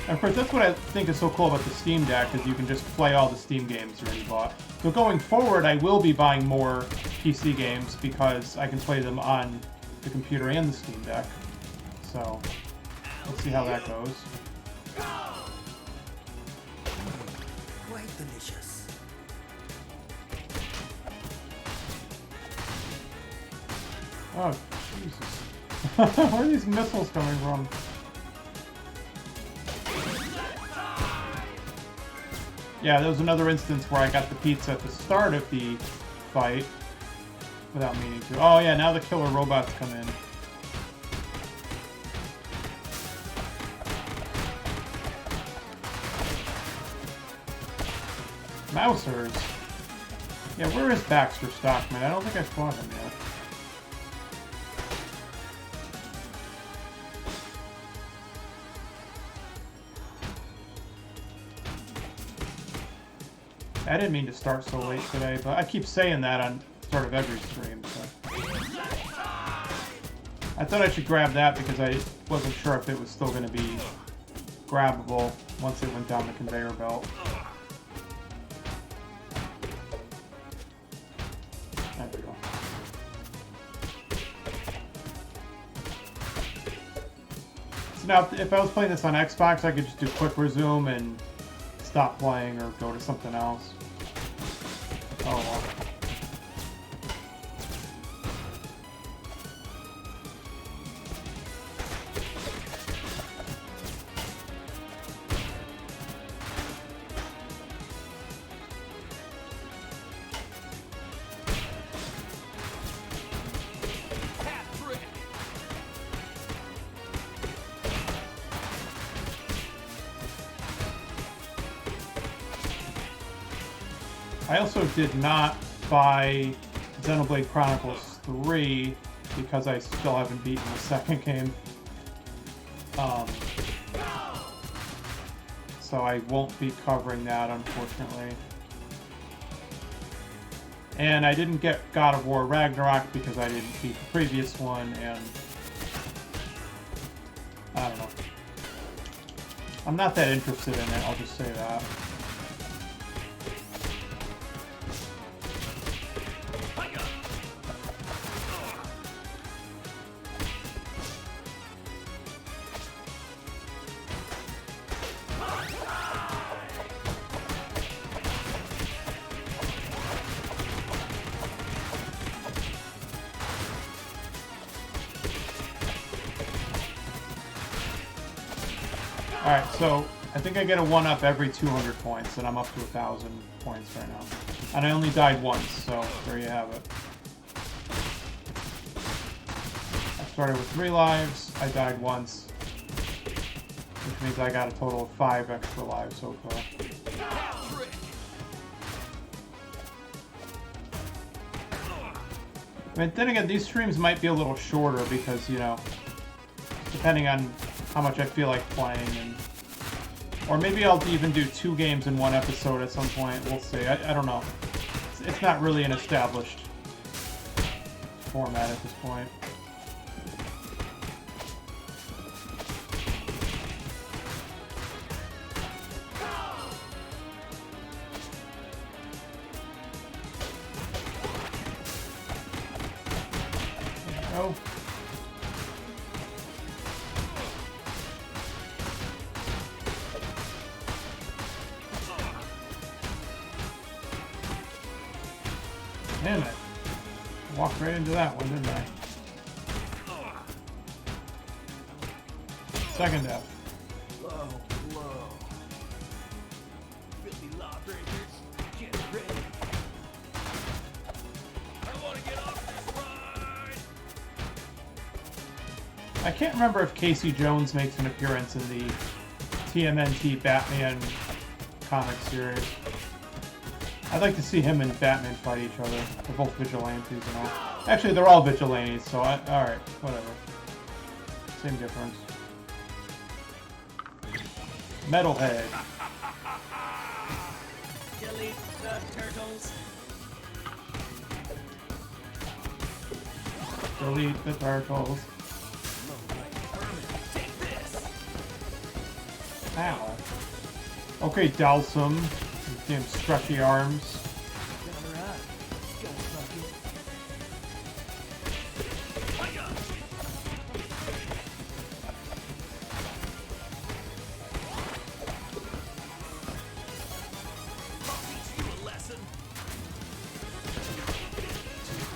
And of course, that's what I think is so cool about the Steam Deck, is you can just play all the Steam games you already bought. So going forward, I will be buying more PC games because I can play them on the computer and the Steam Deck. So, let's see how that goes. Quite delicious. Oh, Jesus. Where are these missiles coming from? Yeah, there was another instance where I got the pizza at the start of the fight without meaning to. Oh yeah, now the killer robots come in. Mousers. Yeah, where is Baxter Stockman? I don't think I fought him yet. I didn't mean to start so late today, but I keep saying that on sort of every stream, so. I thought I should grab that because I wasn't sure if it was still going to be grabbable once it went down the conveyor belt. There we go. So now, if I was playing this on Xbox, I could just do quick resume and stop playing or go to something else. Oh well. I also did not buy Xenoblade Chronicles 3 because I still haven't beaten the second game. So I won't be covering that, unfortunately. And I didn't get God of War Ragnarok because I didn't beat the previous one, and I don't know. I'm not that interested in it, I'll just say that. Alright, so I think I get a 1-up every 200 points, and I'm up to 1,000 points right now. And I only died once, so there you have it. I started with 3 lives, I died once, which means I got a total of 5 extra lives so far. I mean, then again, these streams might be a little shorter because, you know, depending on how much I feel like playing, and or maybe I'll even do 2 games in 1 episode at some point. We'll see. I don't know. It's not really an established format at this point. There we go. Damn it. I walked right into that one, didn't I? Second death. Low, low. Filthy lawbreakers, get ready. I want to get off this ride. I can't remember if Casey Jones makes an appearance in the TMNT Batman comic series. I'd like to see him and Batman fight each other. They're both vigilantes and all. Actually, they're all vigilantes, so alright, whatever. Same difference. Metalhead. Delete the turtles. Delete the turtles. Ow. Okay, Dalsum. Damn stretchy arms.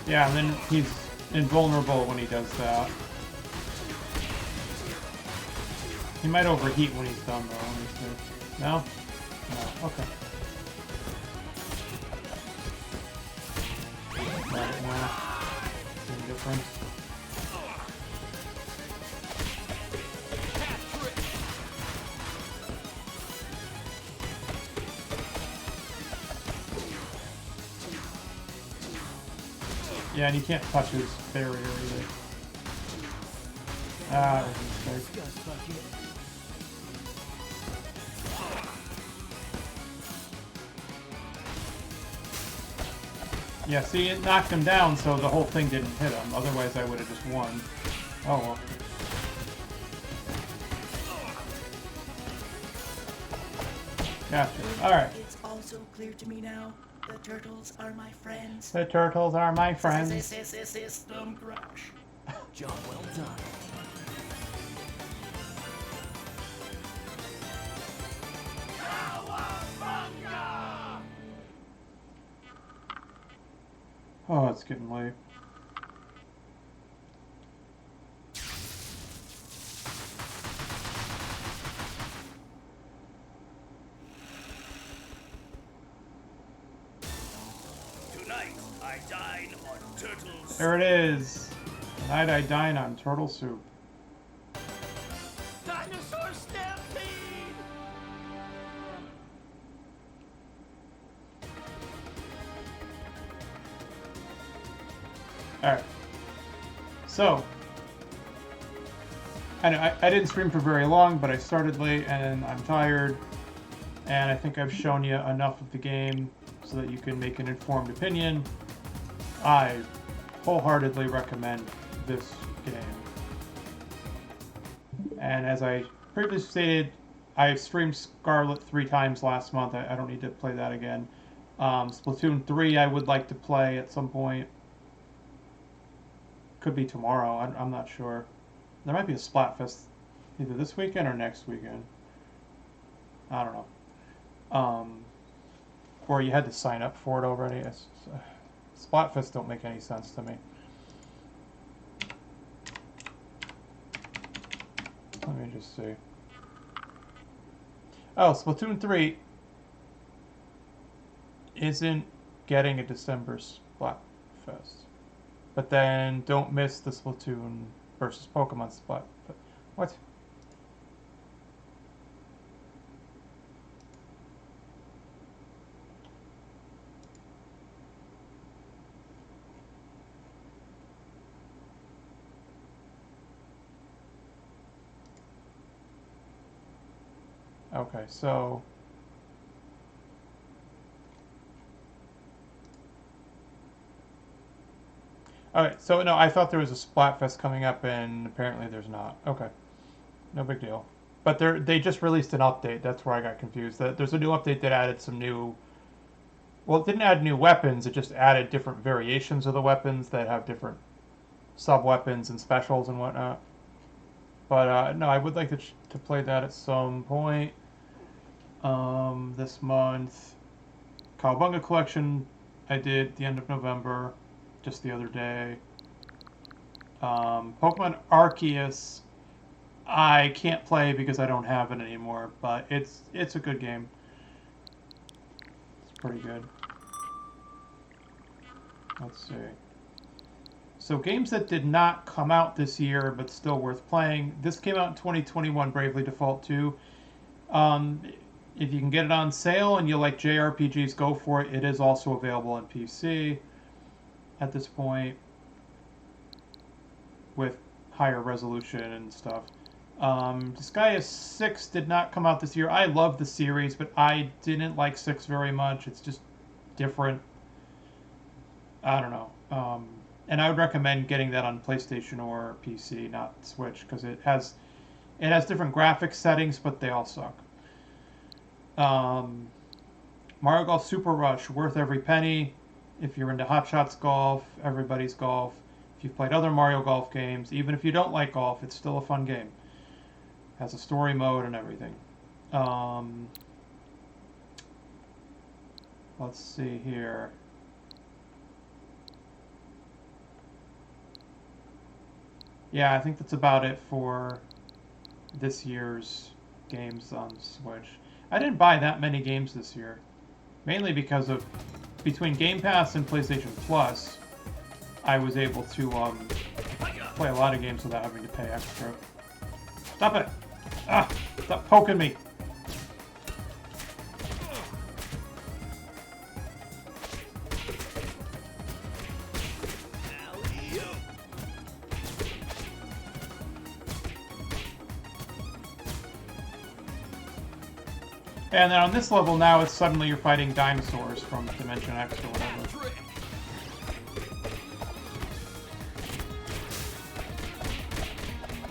Yeah, and then he's invulnerable when he does that. He might overheat when he's done though. Let me see. No? No. Okay. Got it now. Same difference. Yeah, and you can't touch his barrier either. Ah, that was a mistake. Yeah, see, it knocked him down, so the whole thing didn't hit him. Otherwise, I would have just won. Oh well. Gotcha. Alright. It's also clear to me now. The turtles are my friends. The turtles are my friends. System crash. Job well done. Oh, it's getting late. Tonight, I dine on turtles. There it is. Tonight I dine on turtle soup. Dinosaur stampede! Alright. So, I didn't stream for very long, but I started late and I'm tired. And I think I've shown you enough of the game so that you can make an informed opinion. I wholeheartedly recommend this game. And as I previously stated, I streamed Scarlet 3 times last month. I don't need to play that again. Splatoon 3 I would like to play at some point. Could be tomorrow. I'm not sure. There might be a Splatfest either this weekend or next weekend. I don't know. Or you had to sign up for it already. Splatfest don't make any sense to me. Let me just see. Oh, Splatoon 3 isn't getting a December Splatfest. But then don't miss the Splatoon versus Pokemon Splat. What? Okay, so alright, so no, I thought there was a Splatfest coming up, and apparently there's not. Okay, no big deal. But they just released an update. That's where I got confused. There's a new update that added some new. Well, it didn't add new weapons. It just added different variations of the weapons that have different sub weapons and specials and whatnot. But no, I would like to play that at some point. This month, Cowabunga Collection I did at the end of November, just the other day. Pokemon Arceus I can't play because I don't have it anymore, but it's a good game. It's pretty good. Let's see. So games that did not come out this year but still worth playing. This came out in 2021, Bravely Default 2. If you can get it on sale and you like JRPGs, go for it. It is also available on PC at this point with higher resolution and stuff. Disgaea 6 did not come out this year. I love the series, but I didn't like 6 very much. It's just different. I don't know. And I would recommend getting that on PlayStation or PC, not Switch, because it has different graphics settings, but they all suck. Mario Golf Super Rush, worth every penny. If you're into Hot Shots Golf, Everybody's Golf, if you've played other Mario Golf games, even if you don't like golf, it's still a fun game. Has a story mode and everything. Let's see here. Yeah, I think that's about it for this year's games on Switch. I didn't buy that many games this year, mainly because of between Game Pass and PlayStation Plus, I was able to play a lot of games without having to pay extra. Stop it! Ah! Stop poking me! And then on this level now, it's suddenly you're fighting dinosaurs from Dimension X or whatever.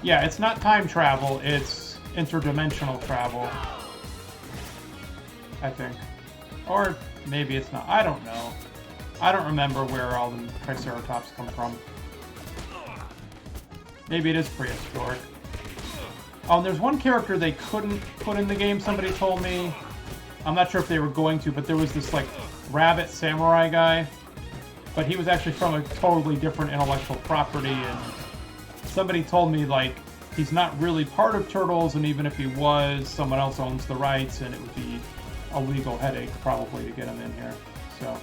Yeah, it's not time travel, it's interdimensional travel. I think. Or maybe it's not. I don't know. I don't remember where all the Triceratops come from. Maybe it is prehistoric. Oh, and there's one character they couldn't put in the game, somebody told me. I'm not sure if they were going to, but there was this, like, rabbit samurai guy. But he was actually from a totally different intellectual property, and somebody told me, like, he's not really part of Turtles, and even if he was, someone else owns the rights, and it would be a legal headache, probably, to get him in here. So,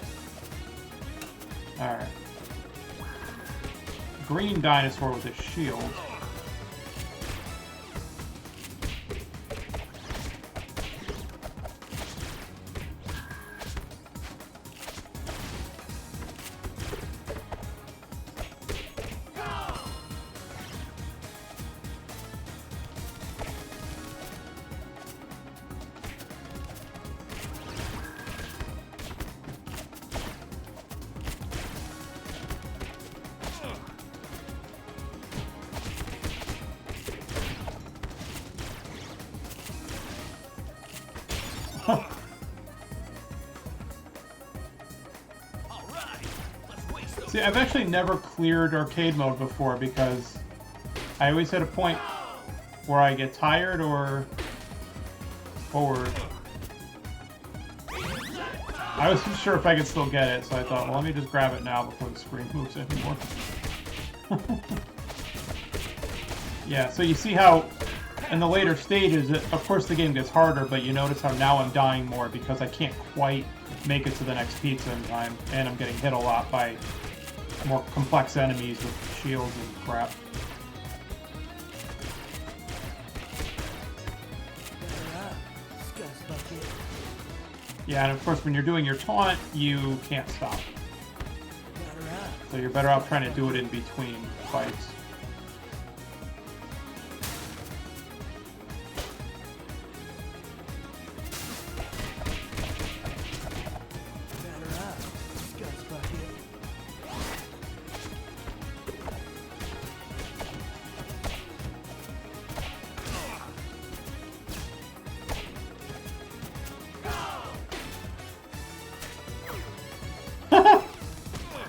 alright. Green dinosaur with a shield. See, I've actually never cleared arcade mode before because I always hit a point where I get tired or forward. I wasn't sure if I could still get it, so I thought, well, let me just grab it now before the screen moves anymore. Yeah, so you see how in the later stages, of course the game gets harder, but you notice how now I'm dying more because I can't quite make it to the next pizza in time, and I'm getting hit a lot by more complex enemies with shields and crap. Yeah, and of course when you're doing your taunt, you can't stop. So you're better off trying to do it in between fights.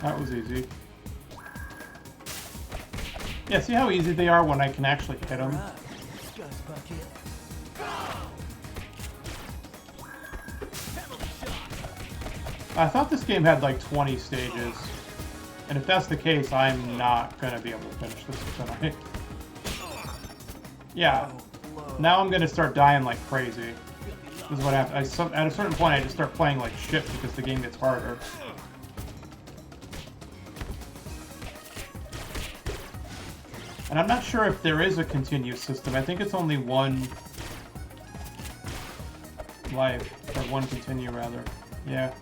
That was easy. Yeah, see how easy they are when I can actually hit them? I thought this game had like 20 stages. And if that's the case, I'm not going to be able to finish this tonight. Yeah. Now I'm going to start dying like crazy. This is what happens. At a certain point, I just start playing like shit because the game gets harder. And I'm not sure if there is a continuous system. I think it's only one life, or one continue, rather. Yeah.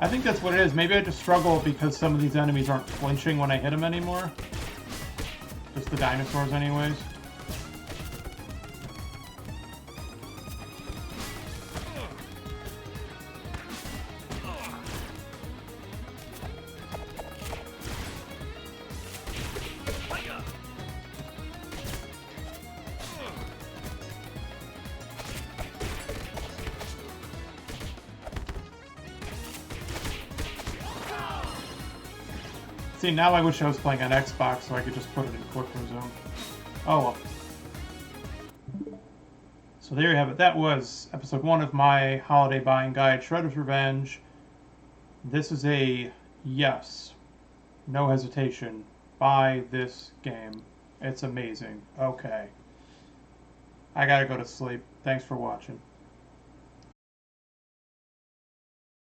I think that's what it is. Maybe I just struggle because some of these enemies aren't flinching when I hit them anymore. Just the dinosaurs anyways. See, now I wish I was playing on Xbox so I could just put it in quick resume. Oh well. So there you have it. That was episode 1 of my holiday buying guide, Shredder's Revenge. This is a yes, no hesitation, buy this game. It's amazing. Okay. I gotta go to sleep. Thanks for watching.